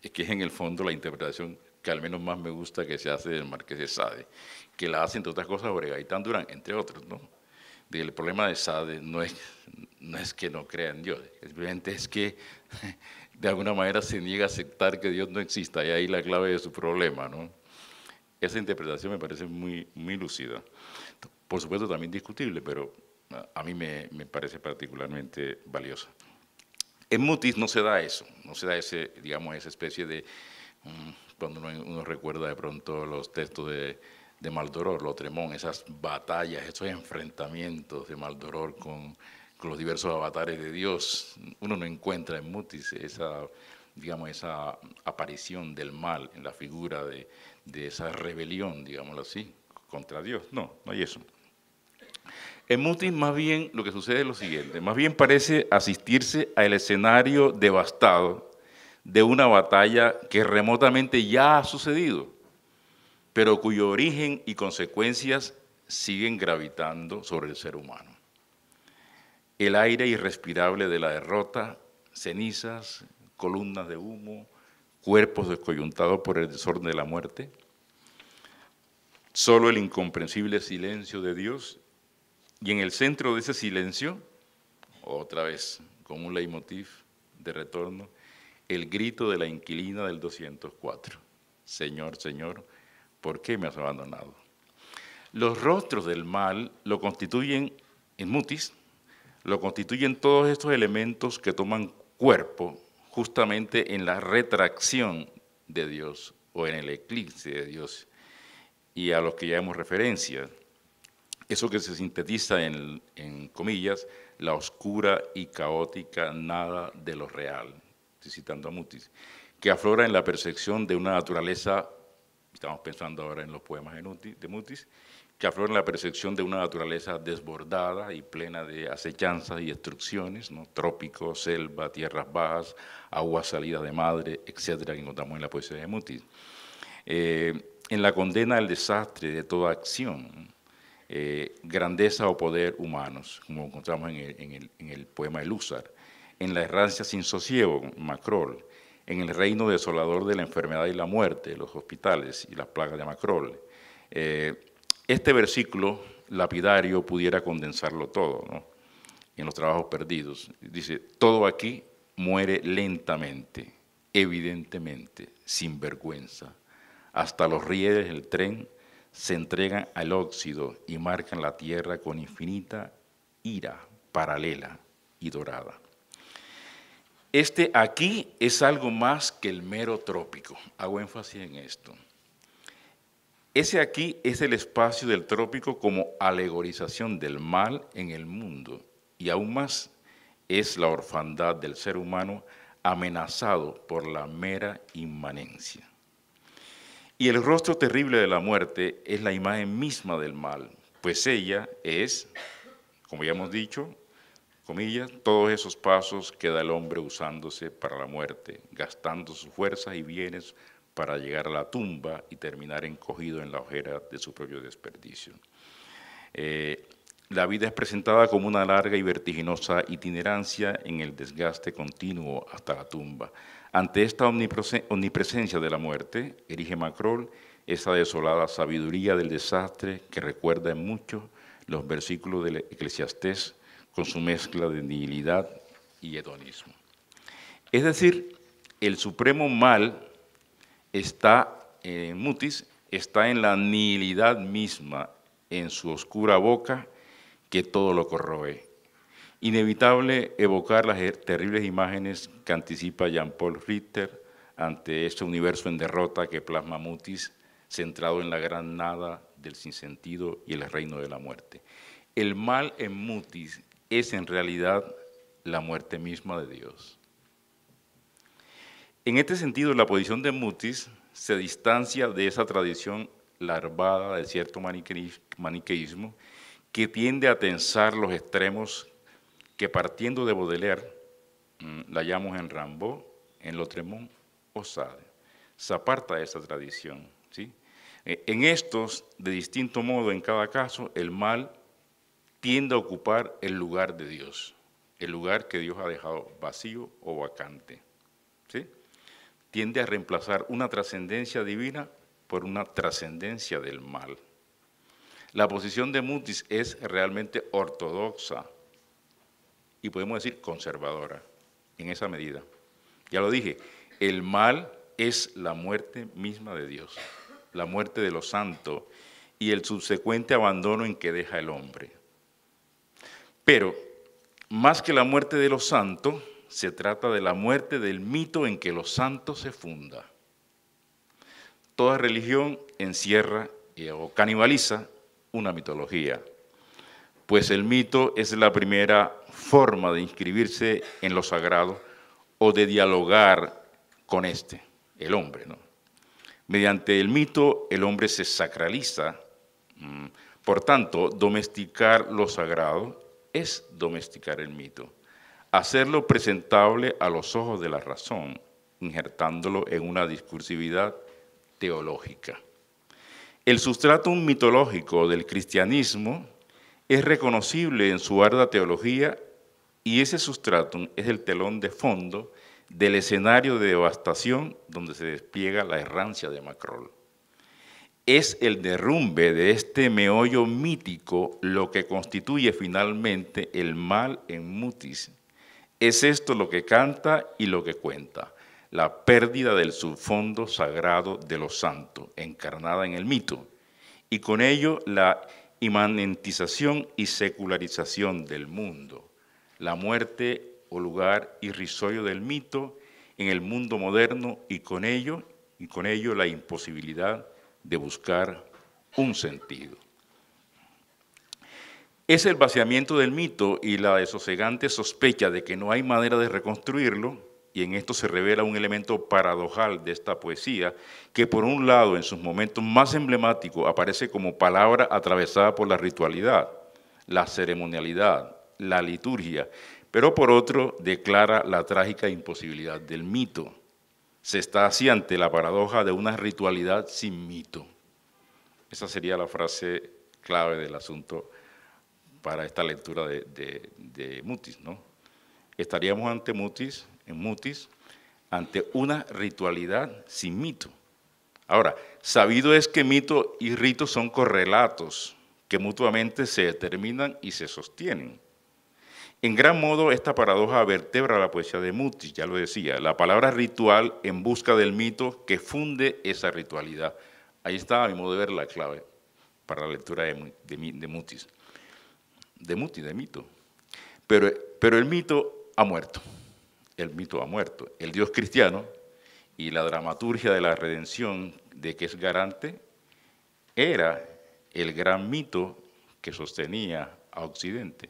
que es en el fondo la interpretación que al menos más me gusta que se hace del Marqués de Sade, que la hace, entre otras cosas, Gaitán Durán, entre otros, ¿no? El problema de Sade no es que no crea en Dios, simplemente es que de alguna manera se niega a aceptar que Dios no exista, y ahí la clave de su problema, ¿no? Esa interpretación me parece muy, muy lúcida. Por supuesto también discutible, pero a mí me parece particularmente valiosa. En Mutis no se da eso, no se da digamos, esa especie de, cuando uno recuerda de pronto los textos de Maldoror, Lautrémont, esas batallas, esos enfrentamientos de Maldoror con los diversos avatares de Dios, uno no encuentra en Mutis esa aparición del mal en la figura de esa rebelión, digámoslo así, contra Dios. No hay eso. En Mutis más bien lo que sucede es lo siguiente, más bien parece asistirse al escenario devastado de una batalla que remotamente ya ha sucedido, pero cuyo origen y consecuencias siguen gravitando sobre el ser humano. El aire irrespirable de la derrota, cenizas, columnas de humo, cuerpos descoyuntados por el desorden de la muerte, solo el incomprensible silencio de Dios, y en el centro de ese silencio, otra vez, como un leitmotiv de retorno, el grito de la inquilina del 204. Señor, Señor, ¿por qué me has abandonado? Los rostros del mal lo constituyen, en Mutis, lo constituyen todos estos elementos que toman cuerpo justamente en la retracción de Dios o en el eclipse de Dios, y a los que ya hemos referencia. Eso que se sintetiza en comillas, la oscura y caótica nada de lo real, estoy citando a Mutis, que aflora en la percepción de una naturaleza, estamos pensando ahora en los poemas de Mutis, que aflora en la percepción de una naturaleza desbordada y plena de acechanzas y destrucciones, ¿no? Trópicos, selva, tierras bajas, aguas salidas de madre, etcétera, que encontramos en la poesía de Mutis. En la condena al desastre de toda acción, grandeza o poder humanos, como encontramos en el poema de Lúzar, en la errancia sin sosiego, Macrol, en el reino desolador de la enfermedad y la muerte, los hospitales y las plagas de Macrol. Este versículo lapidario pudiera condensarlo todo, ¿no? En los trabajos perdidos. Dice, todo aquí muere lentamente, evidentemente, sin vergüenza. Hasta los rieles del tren se entregan al óxido y marcan la tierra con infinita ira paralela y dorada. Este aquí es algo más que el mero trópico. Hago énfasis en esto. Ese aquí es el espacio del trópico como alegorización del mal en el mundo, y aún más es la orfandad del ser humano amenazado por la mera inmanencia. Y el rostro terrible de la muerte es la imagen misma del mal, pues ella es, como ya hemos dicho, comillas, todos esos pasos que da el hombre usándose para la muerte, gastando sus fuerzas y bienes para llegar a la tumba y terminar encogido en la ojera de su propio desperdicio. La vida es presentada como una larga y vertiginosa itinerancia en el desgaste continuo hasta la tumba. Ante esta omnipresencia de la muerte, erige Macrol esa desolada sabiduría del desastre que recuerda en mucho los versículos del Eclesiastés con su mezcla de nihilidad y hedonismo. Es decir, el supremo mal está en Mutis, está en la nihilidad misma, en su oscura boca que todo lo corroe. Inevitable evocar las terribles imágenes que anticipa Jean-Paul Richter ante este universo en derrota que plasma Mutis, centrado en la gran nada del sinsentido y el reino de la muerte. El mal en Mutis es en realidad la muerte misma de Dios. En este sentido, la posición de Mutis se distancia de esa tradición larvada de cierto maniqueísmo que tiende a tensar los extremos que, partiendo de Baudelaire, la hallamos en Rimbaud, en Lautréamont o Sade. Se aparta de esa tradición, ¿sí? En estos, de distinto modo en cada caso, el mal tiende a ocupar el lugar de Dios, el lugar que Dios ha dejado vacío o vacante, ¿sí? Tiende a reemplazar una trascendencia divina por una trascendencia del mal. La posición de Mutis es realmente ortodoxa y podemos decir conservadora en esa medida. Ya lo dije, el mal es la muerte misma de Dios, la muerte de los santos y el subsecuente abandono en que deja el hombre. Pero, más que la muerte de los santos, se trata de la muerte del mito en que los santos se funda. Toda religión encierra o canibaliza una mitología, pues el mito es la primera forma de inscribirse en lo sagrado o de dialogar con el hombre, ¿no? Mediante el mito, el hombre se sacraliza. Por tanto, domesticar lo sagrado es domesticar el mito. Hacerlo presentable a los ojos de la razón, injertándolo en una discursividad teológica. El sustratum mitológico del cristianismo es reconocible en su ardua teología y ese sustratum es el telón de fondo del escenario de devastación donde se despliega la errancia de Macrol. Es el derrumbe de este meollo mítico lo que constituye finalmente el mal en Mutis. Es esto lo que canta y lo que cuenta, la pérdida del subfondo sagrado de lo santo, encarnada en el mito, y con ello la inmanentización y secularización del mundo, la muerte o lugar irrisorio del mito en el mundo moderno y con ello la imposibilidad de buscar un sentido. Es el vaciamiento del mito y la desosegante sospecha de que no hay manera de reconstruirlo, y en esto se revela un elemento paradojal de esta poesía, que por un lado, en sus momentos más emblemáticos, aparece como palabra atravesada por la ritualidad, la ceremonialidad, la liturgia, pero por otro declara la trágica imposibilidad del mito. Se está así ante la paradoja de una ritualidad sin mito. Esa sería la frase clave del asunto para esta lectura de Mutis, ¿no? Estaríamos ante Mutis, ante una ritualidad sin mito. Ahora, sabido es que mito y rito son correlatos que mutuamente se determinan y se sostienen. En gran modo, esta paradoja vertebra la poesía de Mutis, ya lo decía, la palabra ritual en busca del mito que funde esa ritualidad. Ahí está, a mi modo de ver, la clave para la lectura de Mutis. De mito. Pero el mito ha muerto. El mito ha muerto. El Dios cristiano y la dramaturgia de la redención de que es garante era el gran mito que sostenía a Occidente.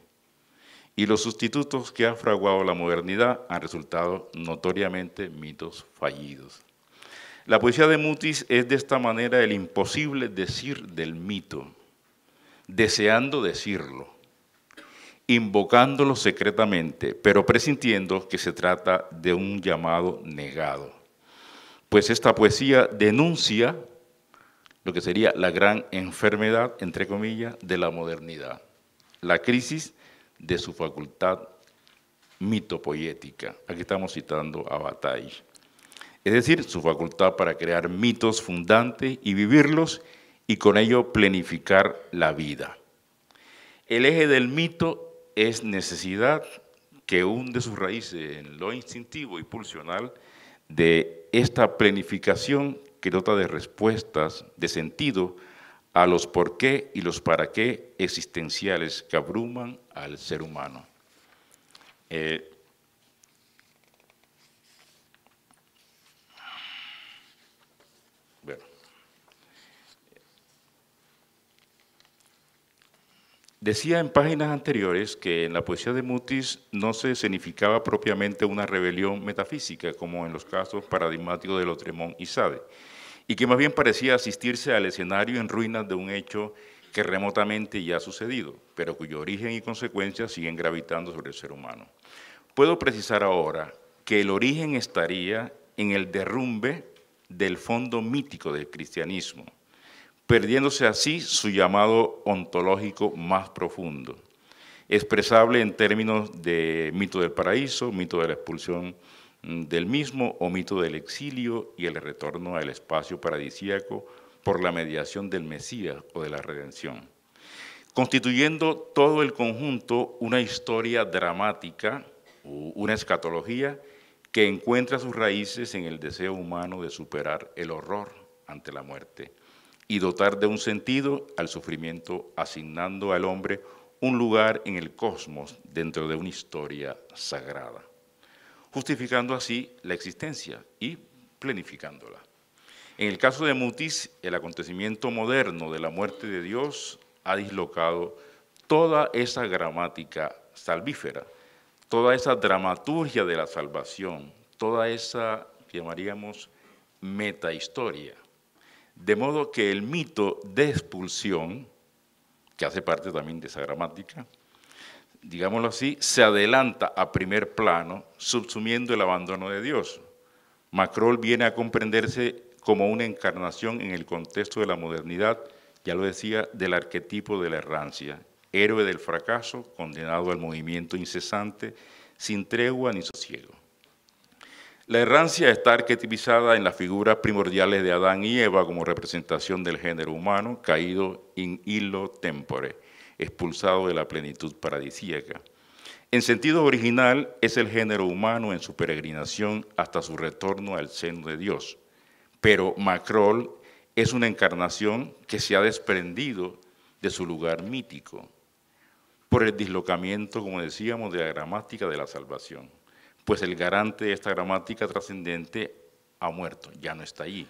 Y los sustitutos que ha fraguado la modernidad han resultado notoriamente mitos fallidos. La poesía de Mutis es de esta manera el imposible decir del mito, deseando decirlo, invocándolo secretamente, pero presintiendo que se trata de un llamado negado. Pues esta poesía denuncia lo que sería la gran enfermedad, entre comillas, de la modernidad, la crisis de su facultad mitopoética. Aquí estamos citando a Bataille. Es decir, su facultad para crear mitos fundantes y vivirlos y con ello planificar la vida. El eje del mito es necesidad que hunde sus raíces en lo instintivo y pulsional de esta planificación que dota de respuestas, de sentido, a los por qué y los para qué existenciales que abruman al ser humano. Bueno. Decía en páginas anteriores que en la poesía de Mutis no se escenificaba propiamente una rebelión metafísica, como en los casos paradigmáticos de Lautréamont y Sade, y que más bien parecía asistirse al escenario en ruinas de un hecho que remotamente ya ha sucedido, pero cuyo origen y consecuencias siguen gravitando sobre el ser humano. Puedo precisar ahora que el origen estaría en el derrumbe del fondo mítico del cristianismo, perdiéndose así su llamado ontológico más profundo, expresable en términos de mito del paraíso, mito de la expulsión del mismo o mito del exilio y el retorno al espacio paradisíaco por la mediación del Mesías o de la redención, constituyendo todo el conjunto una historia dramática, una escatología que encuentra sus raíces en el deseo humano de superar el horror ante la muerte y dotar de un sentido al sufrimiento, asignando al hombre un lugar en el cosmos dentro de una historia sagrada, justificando así la existencia y planificándola. En el caso de Mutis, el acontecimiento moderno de la muerte de Dios ha dislocado toda esa gramática salvífera, toda esa dramaturgia de la salvación, toda esa, llamaríamos, metahistoria. De modo que el mito de expulsión, que hace parte también de esa gramática, digámoslo así, se adelanta a primer plano, subsumiendo el abandono de Dios, Macrol viene a comprenderse como una encarnación en el contexto de la modernidad, ya lo decía, del arquetipo de la errancia, héroe del fracaso, condenado al movimiento incesante, sin tregua ni sosiego. La errancia está arquetipizada en las figuras primordiales de Adán y Eva como representación del género humano, caído in illo tempore, expulsado de la plenitud paradisíaca. En sentido original, es el género humano en su peregrinación hasta su retorno al seno de Dios. Pero Macrol es una encarnación que se ha desprendido de su lugar mítico por el dislocamiento, como decíamos, de la gramática de la salvación. Pues el garante de esta gramática trascendente ha muerto, ya no está allí.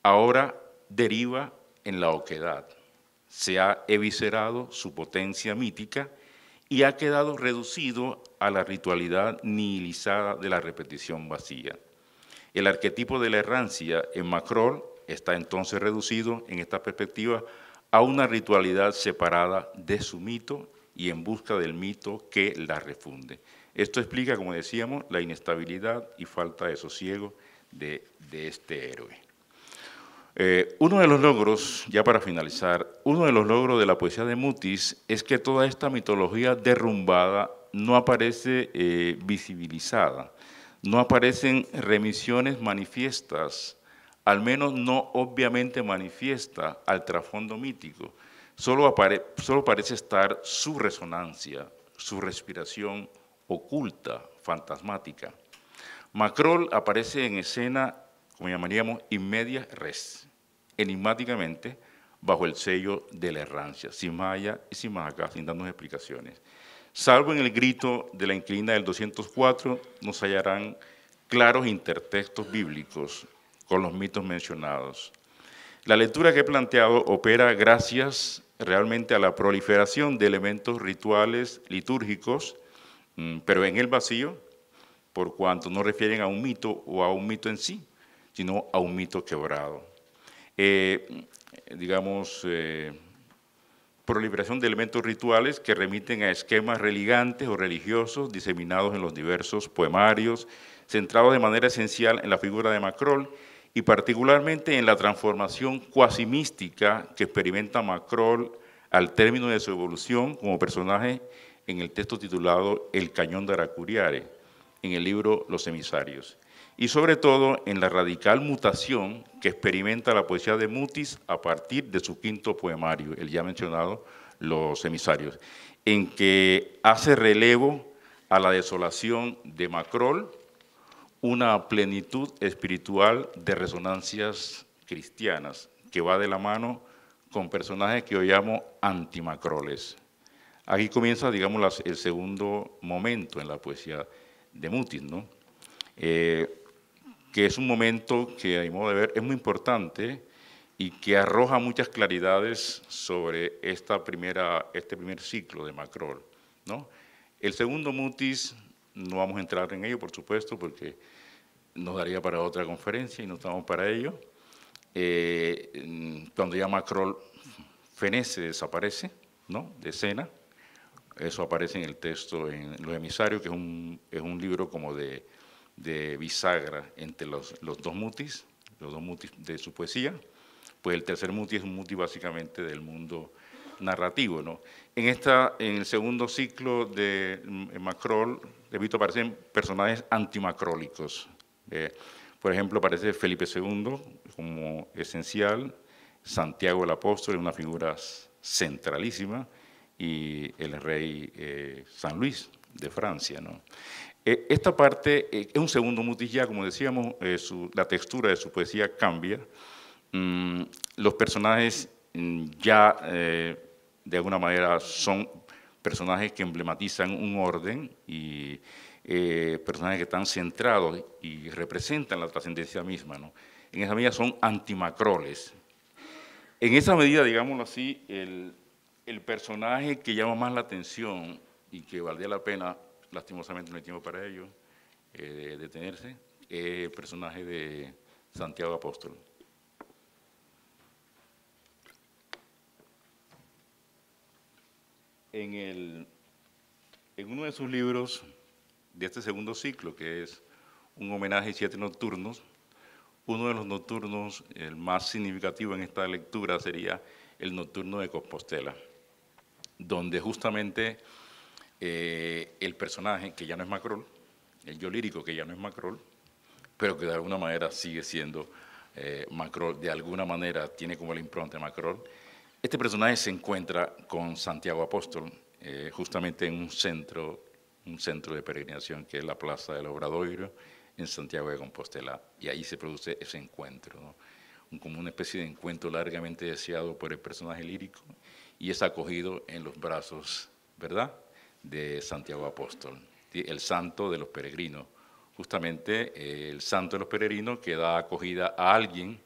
Ahora deriva en la oquedad. Se ha eviscerado su potencia mítica y ha quedado reducido a la ritualidad nihilizada de la repetición vacía. El arquetipo de la errancia en Macrol está entonces reducido, en esta perspectiva, a una ritualidad separada de su mito y en busca del mito que la refunde. Esto explica, como decíamos, la inestabilidad y falta de sosiego de este héroe. Uno de los logros, ya para finalizar, uno de los logros de la poesía de Mutis es que toda esta mitología derrumbada no aparece visibilizada, no aparecen remisiones manifiestas, al menos no obviamente manifiesta al trasfondo mítico, solo parece estar su resonancia, su respiración oculta, fantasmática. Macrol aparece en escena, como llamaríamos, in medias res, enigmáticamente, bajo el sello de la errancia, sin más allá y sin más acá, sin darnos explicaciones. Salvo en el grito de la inquilina del 204, nos hallarán claros intertextos bíblicos con los mitos mencionados. La lectura que he planteado opera gracias realmente a la proliferación de elementos rituales litúrgicos, pero en el vacío, por cuanto no refieren a un mito o a un mito en sí, sino a un mito quebrado. Proliferación de elementos rituales que remiten a esquemas religantes o religiosos diseminados en los diversos poemarios, centrados de manera esencial en la figura de Macrol y particularmente en la transformación cuasi mística que experimenta Macrol al término de su evolución como personaje en el texto titulado El Cañón de Aracuriare, en el libro Los Emisarios, y sobre todo en la radical mutación que experimenta la poesía de Mutis a partir de su quinto poemario, el ya mencionado Los Emisarios, en que hace relevo a la desolación de Macrol, una plenitud espiritual de resonancias cristianas que va de la mano con personajes que hoy llamo antimacroles. Aquí comienza, digamos, el segundo momento en la poesía de Mutis, ¿no? Que es un momento que, a mi modo de ver, es muy importante y que arroja muchas claridades sobre este primer ciclo de Macrol, ¿no? El segundo Mutis, no vamos a entrar en ello, por supuesto, porque nos daría para otra conferencia y no estamos para ello. Cuando ya Macrol fenece, desaparece, ¿no?, de escena. Eso aparece en el texto, en Los Emisarios, que es un libro como de bisagra entre los dos mutis de su poesía. Pues el tercer muti es un muti básicamente del mundo narrativo, ¿no? En el segundo ciclo de Macrol, repito, aparecen personajes antimacrólicos. Por ejemplo, aparece Felipe II como esencial, Santiago el Apóstol es una figura centralísima, y el rey San Luis de Francia, ¿no? Esta parte es un segundo mutis ya, como decíamos, la textura de su poesía cambia. Los personajes ya de alguna manera son personajes que emblematizan un orden y personajes que están centrados y representan la trascendencia misma, ¿no? En esa medida son antimacroles. En esa medida, digámoslo así, el personaje que llama más la atención y que valdría la pena, lastimosamente no hay tiempo para ello, detenerse, es el personaje de Santiago Apóstol. En uno de sus libros de este segundo ciclo, que es un homenaje y 7 nocturnos. Uno de los nocturnos, el más significativo en esta lectura, sería el nocturno de Compostela, donde justamente el personaje, que ya no es Macrol, el yo lírico, que ya no es Macrol, pero que de alguna manera sigue siendo Macrol, de alguna manera tiene como la impronta de Macrol. Este personaje se encuentra con Santiago Apóstol, justamente en un centro de peregrinación, que es la Plaza del Obradoiro, en Santiago de Compostela, y ahí se produce ese encuentro, ¿no? Como una especie de encuentro largamente deseado por el personaje lírico, y es acogido en los brazos, ¿verdad?, de Santiago Apóstol, el santo de los peregrinos. Justamente el santo de los peregrinos que da acogida a alguien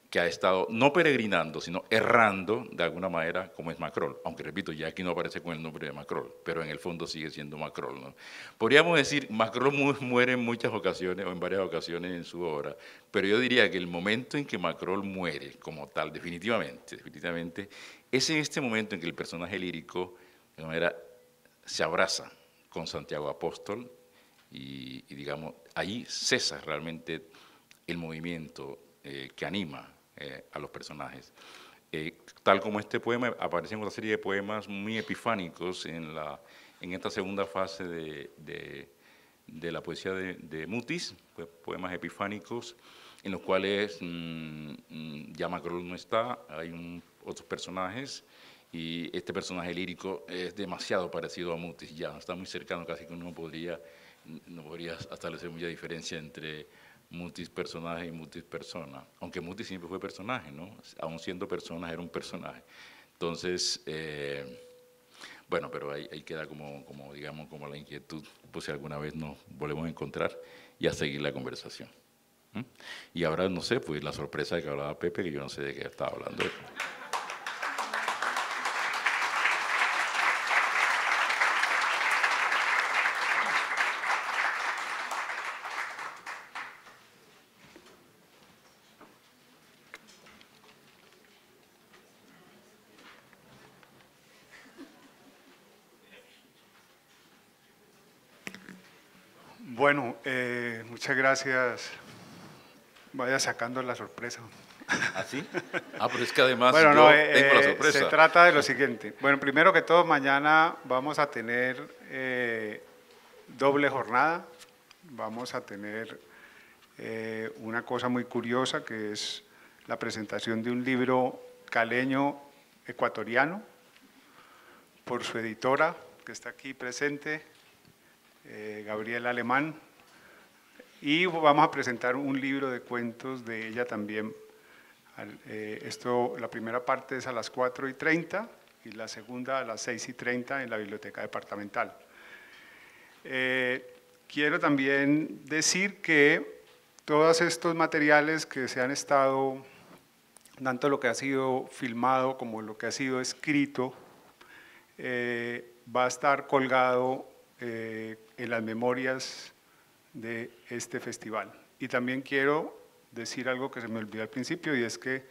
que ha estado no peregrinando, sino errando de alguna manera, como es Macrol. Aunque repito, ya aquí no aparece con el nombre de Macrol, pero en el fondo sigue siendo Macrol, ¿no? Podríamos decir, Macrol muere en muchas ocasiones o en varias ocasiones en su obra, pero yo diría que el momento en que Macrol muere como tal, definitivamente, es en este momento en que el personaje lírico de alguna manera se abraza con Santiago Apóstol y digamos, ahí cesa realmente el movimiento que anima a los personajes. Tal como este poema, aparecen otra serie de poemas muy epifánicos en esta segunda fase de la poesía de Mutis, poemas epifánicos, en los cuales ya Macrol no está, hay otros personajes, y este personaje lírico es demasiado parecido a Mutis, ya está muy cercano, casi que uno no podría establecer mucha diferencia entre Mutis personaje y Mutis persona, aunque Mutis siempre fue personaje, ¿no? Aún siendo personaje, era un personaje. Entonces, bueno, pero ahí queda digamos, como la inquietud, pues si alguna vez nos volvemos a encontrar y a seguir la conversación. ¿Mm? Y ahora, no sé, pues la sorpresa de que hablaba Pepe, que yo no sé de qué estaba hablando. Bueno, muchas gracias. Vaya sacando la sorpresa. ¿Ah, sí? Ah, pero es que además Bueno, yo no, tengo la sorpresa. se trata de lo siguiente. Bueno, primero que todo, mañana vamos a tener doble jornada. Vamos a tener una cosa muy curiosa, que es la presentación de un libro caleño ecuatoriano por su editora, que está aquí presente, Gabriela Alemán, y vamos a presentar un libro de cuentos de ella también. La primera parte es a las 4:30 y la segunda a las 6:30 en la biblioteca departamental. Quiero también decir que todos estos materiales que se han estado, tanto lo que ha sido filmado como lo que ha sido escrito, va a estar colgado en las memorias de este festival. Y también quiero decir algo que se me olvidó al principio, y es que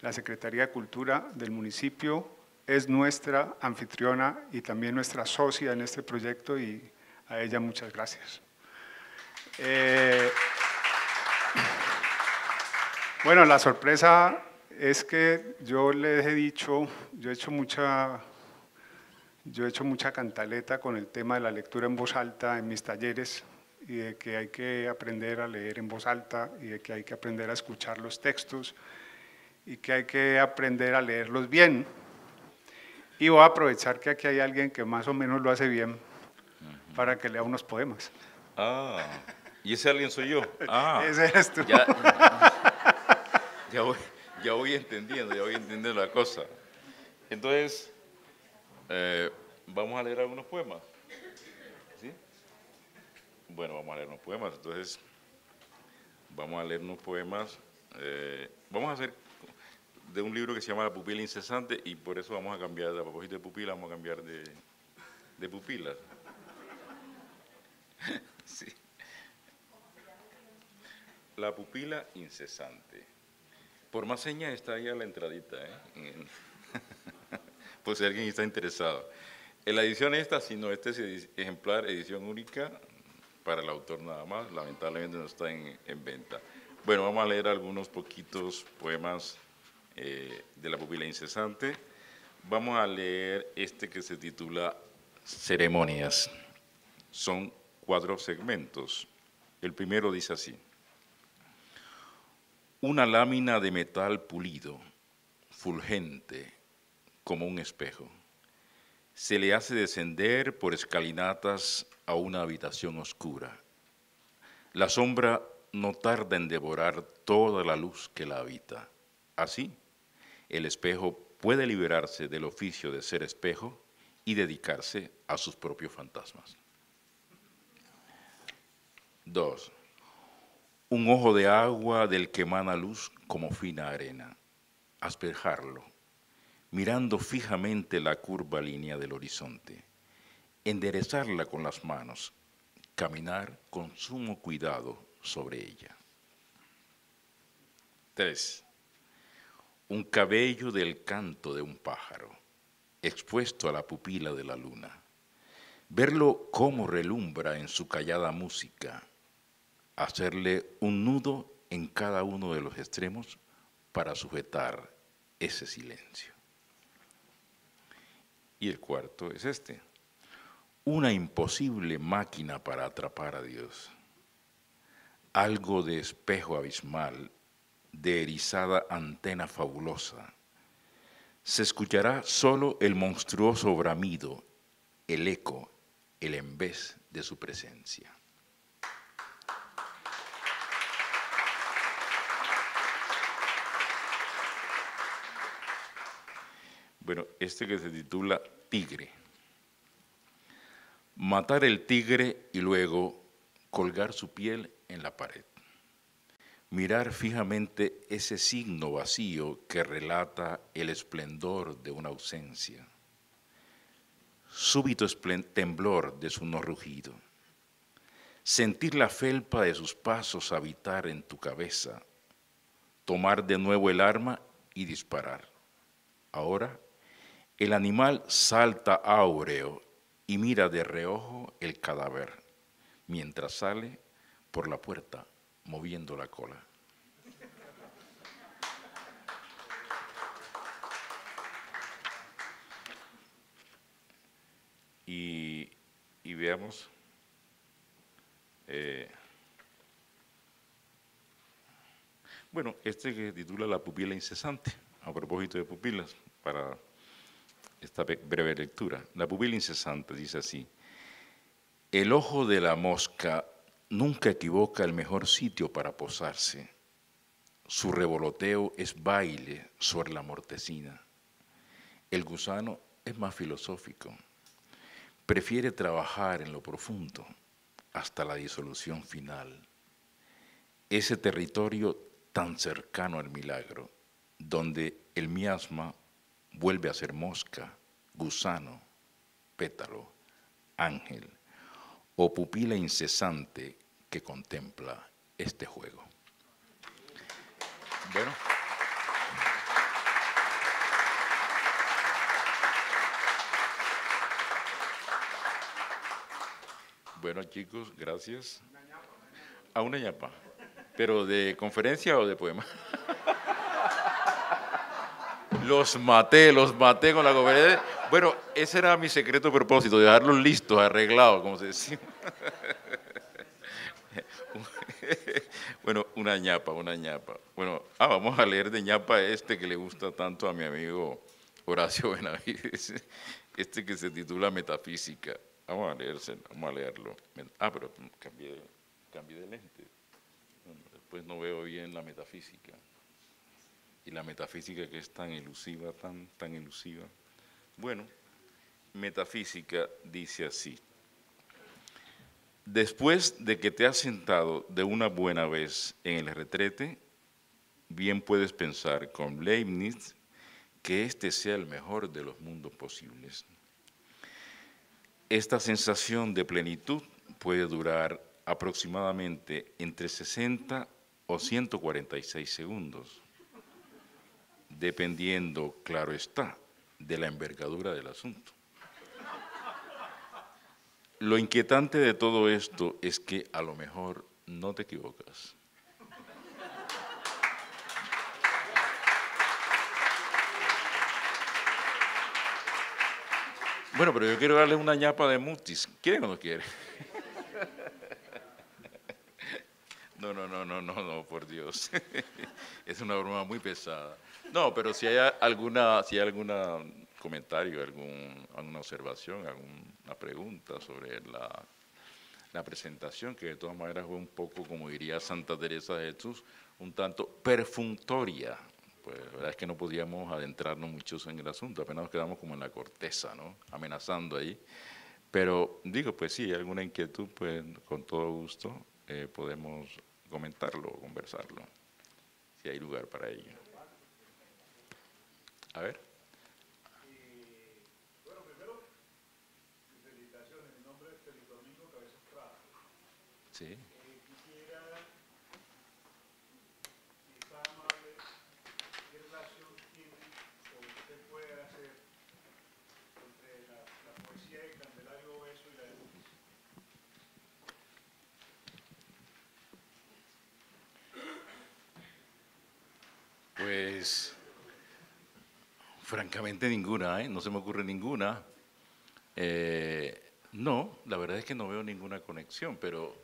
la Secretaría de Cultura del municipio es nuestra anfitriona y también nuestra socia en este proyecto, y a ella muchas gracias. Bueno, la sorpresa es que yo les he dicho, yo he hecho mucha cantaleta con el tema de la lectura en voz alta en mis talleres, y de que hay que aprender a leer en voz alta, y de que hay que aprender a escuchar los textos, y que hay que aprender a leerlos bien. Y voy a aprovechar que aquí hay alguien que más o menos lo hace bien para que lea unos poemas. Ah, y ese alguien soy yo. Ah, Ese eres tú. Ya voy entendiendo la cosa. Entonces, vamos a leer algunos poemas. ¿Sí? Bueno, vamos a leer unos poemas. Entonces, vamos a leer unos poemas. Vamos a hacer de un libro que se llama La pupila incesante, y por eso vamos a cambiar, a propósito de pupila, vamos a cambiar de pupilas. Sí. La pupila incesante. Por más señas está ahí a la entradita, por si alguien está interesado. En la edición esta, si no, este es ejemplar, edición única, para el autor nada más, lamentablemente no está en venta. Bueno, vamos a leer algunos poquitos poemas de la pupila incesante. Vamos a leer este que se titula Ceremonias. Son 4 segmentos. El primero dice así: una lámina de metal pulido, fulgente como un espejo, se le hace descender por escalinatas a una habitación oscura. La sombra no tarda en devorar toda la luz que la habita. Así, el espejo puede liberarse del oficio de ser espejo y dedicarse a sus propios fantasmas. 2. Un ojo de agua del que emana luz como fina arena. Asperjarlo, mirando fijamente la curva línea del horizonte. Enderezarla con las manos, caminar con sumo cuidado sobre ella. 3. Un cabello del canto de un pájaro, expuesto a la pupila de la luna. Verlo cómo relumbra en su callada música, hacerle un nudo en cada uno de los extremos para sujetar ese silencio. Y el cuarto es este: una imposible máquina para atrapar a Dios. Algo de espejo abismal, de erizada antena fabulosa. Se escuchará solo el monstruoso bramido, el eco, el embés de su presencia. Bueno, este que se titula Tigre. Matar el tigre y luego colgar su piel en la pared. Mirar fijamente ese signo vacío que relata el esplendor de una ausencia. Súbito temblor de su no rugido. Sentir la felpa de sus pasos habitar en tu cabeza. Tomar de nuevo el arma y disparar. Ahora, el animal salta áureo y mira de reojo el cadáver, mientras sale por la puerta moviendo la cola. Y veamos, bueno, este que titula La pupila incesante, a propósito de pupilas, para esta breve lectura. La pupila incesante dice así: el ojo de la mosca nunca equivoca el mejor sitio para posarse. Su revoloteo es baile sobre la mortecina. El gusano es más filosófico. Prefiere trabajar en lo profundo hasta la disolución final. Ese territorio tan cercano al milagro, donde el miasma vuelve a ser mosca, gusano, pétalo, ángel o pupila incesante que contempla este juego. Bueno. Bueno, chicos, gracias. A una ñapa. ¿Pero de conferencia o de poema? Los maté con la conferencia. Bueno, ese era mi secreto propósito, dejarlos listos, arreglados, como se decía. Bueno, una ñapa. Bueno, vamos a leer de ñapa este que le gusta tanto a mi amigo Horacio Benavides, este que se titula Metafísica. Vamos a leerlo. Pero cambié de lente. Bueno, después no veo bien la metafísica. Y la metafísica que es tan elusiva, tan elusiva. Bueno, metafísica dice así: después de que te has sentado de una buena vez en el retrete, bien puedes pensar con Leibniz que este sea el mejor de los mundos posibles. Esta sensación de plenitud puede durar aproximadamente entre 60 o 146 segundos, dependiendo, claro está, de la envergadura del asunto. lo inquietante de todo esto es que a lo mejor no te equivocas. Bueno, pero yo quiero darle una ñapa de Mutis. ¿Quieren o no quieren? No, por Dios. Es una broma muy pesada. No, pero si hay alguna comentario, alguna observación, alguna pregunta sobre la presentación, que de todas maneras fue un poco, como diría Santa Teresa de Jesús, un tanto perfunctoria. Pues la verdad es que no podíamos adentrarnos muchos en el asunto, apenas nos quedamos como en la corteza, ¿no? Amenazando ahí. Pero digo, pues sí, alguna inquietud, pues con todo gusto podemos comentarlo o conversarlo, si hay lugar para ello. A ver. Bueno, primero, felicitaciones. Mi nombre es Felipe Domingo Cabezas Prada. Sí. Quisiera, si está amable, ¿qué relación tiene o usted puede hacer entre la poesía de Candelario Obeso y la de Mutis? Pues, francamente ninguna, ¿eh? No se me ocurre ninguna. No, la verdad es que no veo ninguna conexión, pero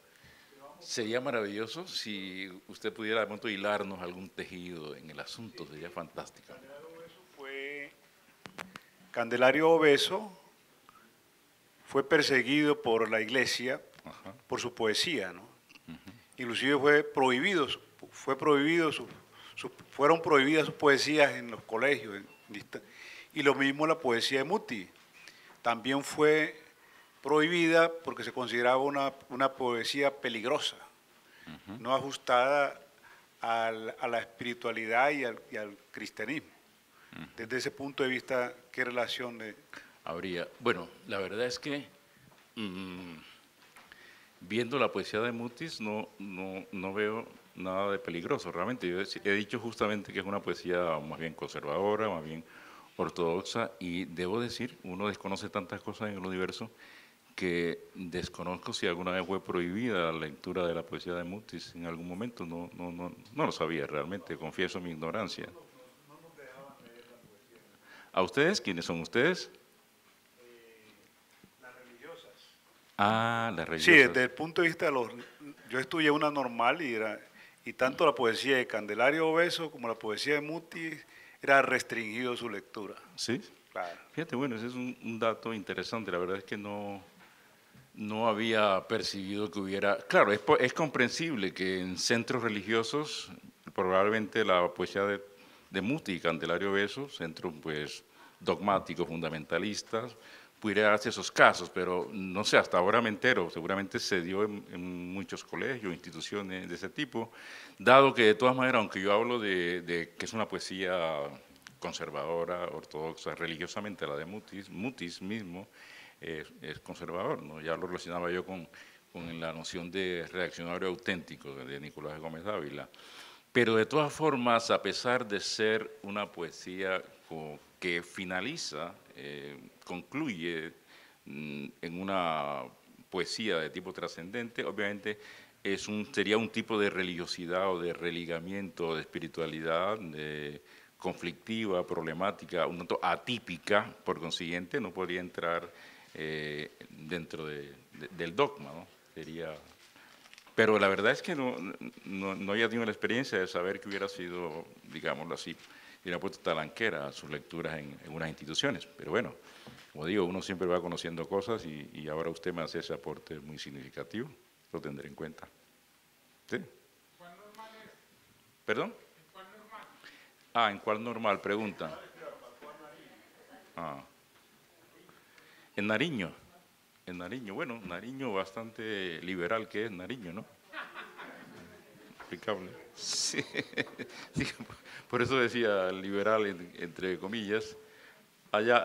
sería maravilloso si usted pudiera de pronto hilarnos algún tejido en el asunto, sería fantástico. Candelario Obeso fue perseguido por la iglesia por su poesía, ¿no? Inclusive fueron prohibidas sus poesías en los colegios. Y lo mismo la poesía de Mutis. También fue prohibida porque se consideraba una poesía peligrosa, no ajustada a la espiritualidad y al cristianismo. Desde ese punto de vista, ¿qué relación habría? Bueno, la verdad es que viendo la poesía de Mutis no veo nada de peligroso, realmente. Yo he dicho justamente que es una poesía más bien conservadora, más bien ortodoxa, y debo decir, uno desconoce tantas cosas en el universo que desconozco si alguna vez fue prohibida la lectura de la poesía de Mutis en algún momento. No lo sabía realmente, confieso mi ignorancia. ¿A ustedes? ¿Quiénes son ustedes? las religiosas? Ah, las religiosas. Sí, desde el punto de vista de yo estudié una normal y tanto la poesía de Candelario Obeso como la poesía de Mutis era restringido su lectura. ¿Sí? Claro. Fíjate, bueno, ese es un dato interesante. La verdad es que no había percibido que hubiera... Claro, es comprensible que en centros religiosos, probablemente la poesía de Mutis y Candelario Obeso, centros pues dogmáticos, fundamentalistas, pudiera darse esos casos, pero no sé, hasta ahora me entero, seguramente se dio en muchos colegios, instituciones de ese tipo, dado que de todas maneras, aunque yo hablo de que es una poesía conservadora, ortodoxa, religiosamente la de Mutis mismo es conservador, ¿no? Ya lo relacionaba yo con la noción de reaccionario auténtico de Nicolás Gómez Dávila. Pero de todas formas, a pesar de ser una poesía que finaliza, concluye en una poesía de tipo trascendente, obviamente sería un tipo de religiosidad o de religamiento, de espiritualidad conflictiva, problemática, un tanto atípica, por consiguiente no podría entrar dentro del dogma, ¿no? Pero la verdad es que no había tenido la experiencia de saber que hubiera sido, digámoslo así, hubiera puesto talanquera a sus lecturas en unas instituciones. Pero bueno, como digo, uno siempre va conociendo cosas y ahora usted me hace ese aporte muy significativo, lo tendré en cuenta. ¿Sí? ¿Cuál normal es? ¿Perdón? ¿En cuál normal? Ah, ¿en cuál normal? Pregunta. Ah. En Nariño. En Nariño, bueno, Nariño bastante liberal que es Nariño, ¿no? Explicable. Sí. Por eso decía liberal entre comillas. Allá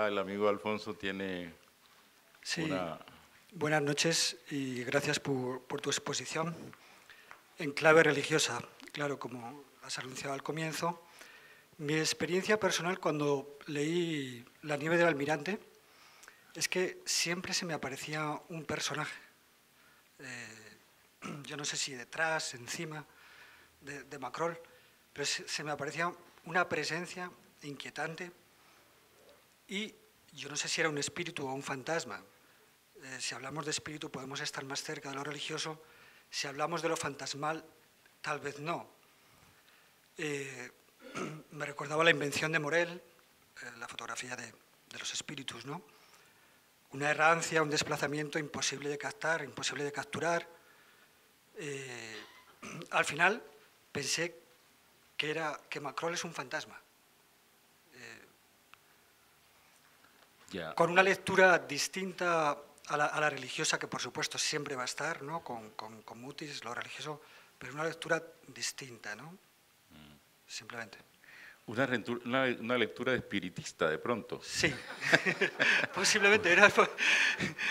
el amigo Alfonso tiene una... Buenas noches y gracias por tu exposición. En clave religiosa, claro, como has anunciado al comienzo, mi experiencia personal cuando leí La nieve del almirante es que siempre se me aparecía un personaje. Yo no sé si detrás, encima de Macrol, pero se me aparecía una presencia inquietante y yo no sé si era un espíritu o un fantasma. Si hablamos de espíritu podemos estar más cerca de lo religioso, si hablamos de lo fantasmal, tal vez no. Me recordaba la invención de Morel, la fotografía de los espíritus, ¿no? Una errancia, un desplazamiento imposible de captar, imposible de capturar. Al final pensé que Macrol es un fantasma. Ya. Con una lectura distinta a la religiosa, que por supuesto siempre va a estar, ¿no? Con Mutis, lo religioso, pero una lectura distinta, ¿no? Simplemente. Una lectura espiritista, de pronto. Sí, posiblemente.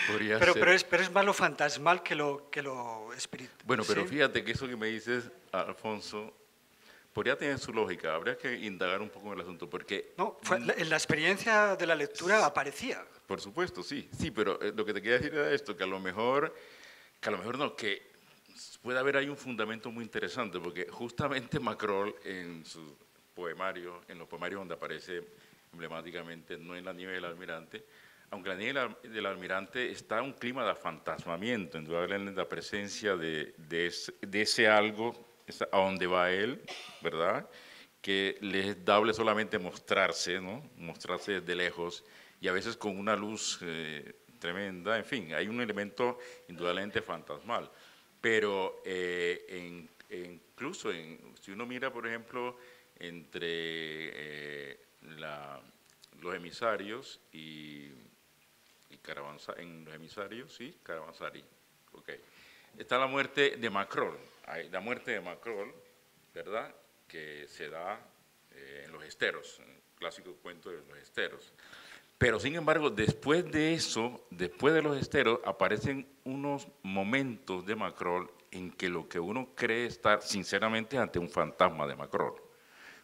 Podría Pero ser. es más lo fantasmal que lo espiritual. Bueno, pero ¿sí? fíjate que eso que me dices, Alfonso, podría tener su lógica. Habría que indagar un poco en el asunto, porque... No, en la experiencia de la lectura aparecía. Por supuesto, sí, pero lo que te quería decir era esto, que a lo mejor no, que puede haber ahí un fundamento muy interesante, porque justamente Macrol en su poemario, en los poemarios donde aparece emblemáticamente, no en La nieve del almirante, aunque La nieve del almirante está un clima de fantasmamiento, indudablemente la presencia de ese algo a donde va él, ¿verdad?, que le es dable solamente mostrarse, ¿no?, mostrarse desde lejos, y a veces con una luz tremenda, en fin, hay un elemento indudablemente fantasmal. Pero incluso si uno mira, por ejemplo, entre los emisarios y Caravanzari, en los emisarios, sí, Caravanzari, ok. Está la muerte de Macrol, la muerte de Macrol, ¿verdad?, que se da en los esteros, en el clásico cuento de los esteros. Pero, sin embargo, después de eso, después de los esteros, aparecen unos momentos de Macrol en que lo que uno cree estar sinceramente ante un fantasma de Macrol.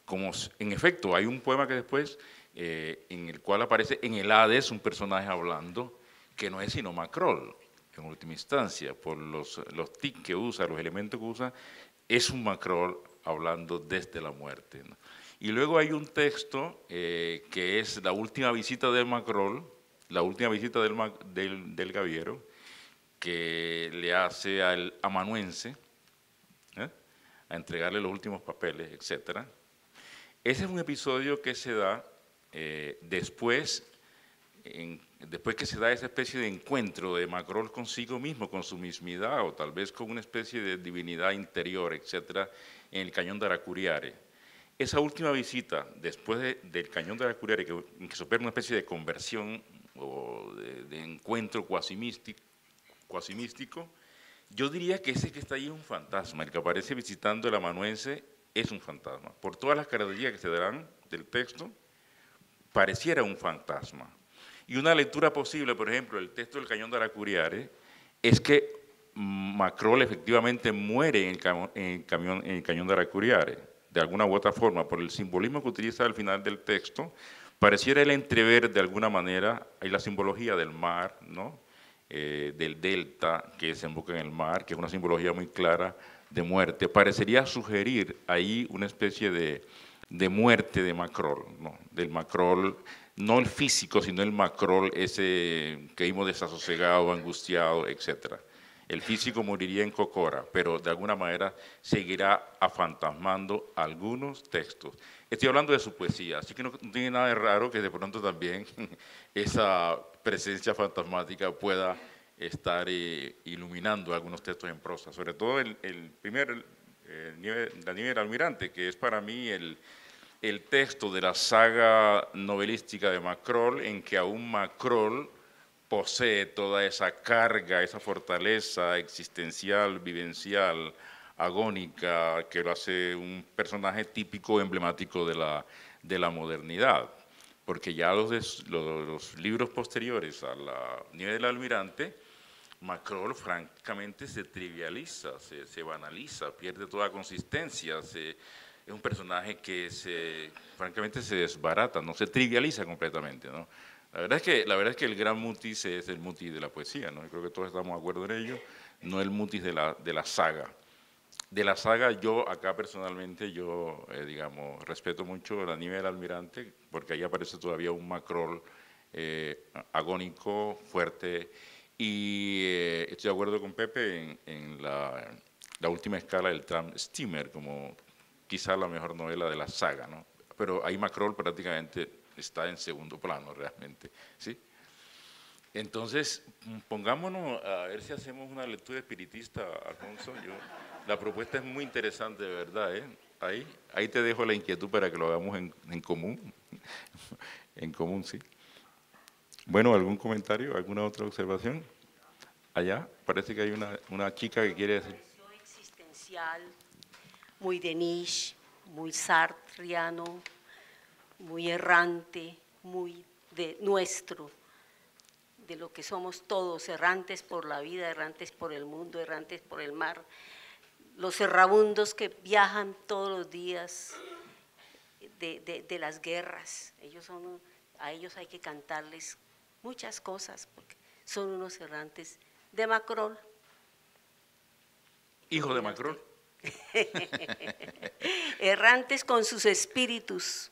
Como, en efecto, hay un poema que después, en el cual aparece en el Hades un personaje hablando que no es sino Macrol, en última instancia, por los tics que usa, los elementos que usa, es un Macrol hablando desde la muerte, ¿no? Y luego hay un texto que es la última visita de Macrol, la última visita del Gaviero, que le hace al amanuense, a entregarle los últimos papeles, etc. Ese es un episodio que se da después que se da esa especie de encuentro de Macrol consigo mismo, con su mismidad, o tal vez con una especie de divinidad interior, etc., en el cañón de Aracuriare. Esa última visita, después del cañón de Aracuriare, en que se opera una especie de conversión o de encuentro cuasi místico, yo diría que ese que está ahí es un fantasma. El que aparece visitando el amanuense es un fantasma. Por todas las características que se darán del texto, pareciera un fantasma. Y una lectura posible, por ejemplo, el texto del cañón de Aracuriare, es que Macrol efectivamente muere en el cañón de Aracuriare, de alguna u otra forma, por el simbolismo que utiliza al final del texto. Pareciera el entrever de alguna manera, hay la simbología del mar, ¿no?, del delta que desemboca en el mar, que es una simbología muy clara de muerte. Parecería sugerir ahí una especie de muerte de Macrol, ¿no?, del Macrol, no el físico, sino el Macrol, ese que vimos desasosegado, angustiado, etc. El físico moriría en Cocora, pero de alguna manera seguirá afantasmando algunos textos. Estoy hablando de su poesía, así que no tiene nada de raro que de pronto también esa presencia fantasmática pueda estar iluminando algunos textos en prosa, sobre todo La nieve del almirante, que es para mí el texto de la saga novelística de Macrol, en que aún Macrol posee toda esa carga, esa fortaleza existencial, vivencial, agónica, que lo hace un personaje típico, emblemático de la modernidad. Porque ya los libros posteriores a La nieve del almirante, Macrol francamente se trivializa, se banaliza, pierde toda consistencia, es un personaje que francamente se desbarata, no se trivializa completamente, ¿no? La verdad es que el gran mutis es el mutis de la poesía, ¿no? Yo creo que todos estamos de acuerdo en ello, no el mutis de la saga. De la saga, yo acá personalmente, digamos, respeto mucho el anime del Almirante, porque ahí aparece todavía un Macrol agónico, fuerte, y estoy de acuerdo con Pepe en la última escala del Tram Steamer, como quizá la mejor novela de la saga, ¿no? Pero ahí Macrol prácticamente está en segundo plano realmente, ¿sí? Entonces, pongámonos a ver si hacemos una lectura espiritista, Alfonso. La propuesta es muy interesante, de verdad, ¿eh? Ahí te dejo la inquietud para que lo hagamos en común. En común, sí. Bueno, ¿algún comentario? ¿Alguna otra observación? Allá parece que hay una chica que quiere decir. Existencial, muy de Nietzsche, muy sartriano, muy errante, muy de nuestro, de lo que somos todos, errantes por la vida, errantes por el mundo, errantes por el mar, los errabundos que viajan todos los días de las guerras. A ellos hay que cantarles muchas cosas, porque son unos errantes de Macrol. Hijo de Macrol. Errantes con sus espíritus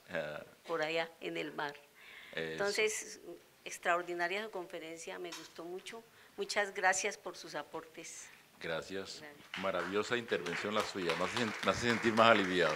por allá en el mar. Entonces, extraordinaria su conferencia, me gustó mucho. Muchas gracias por sus aportes. Gracias. Maravillosa intervención la suya, me hace sentir más aliviado.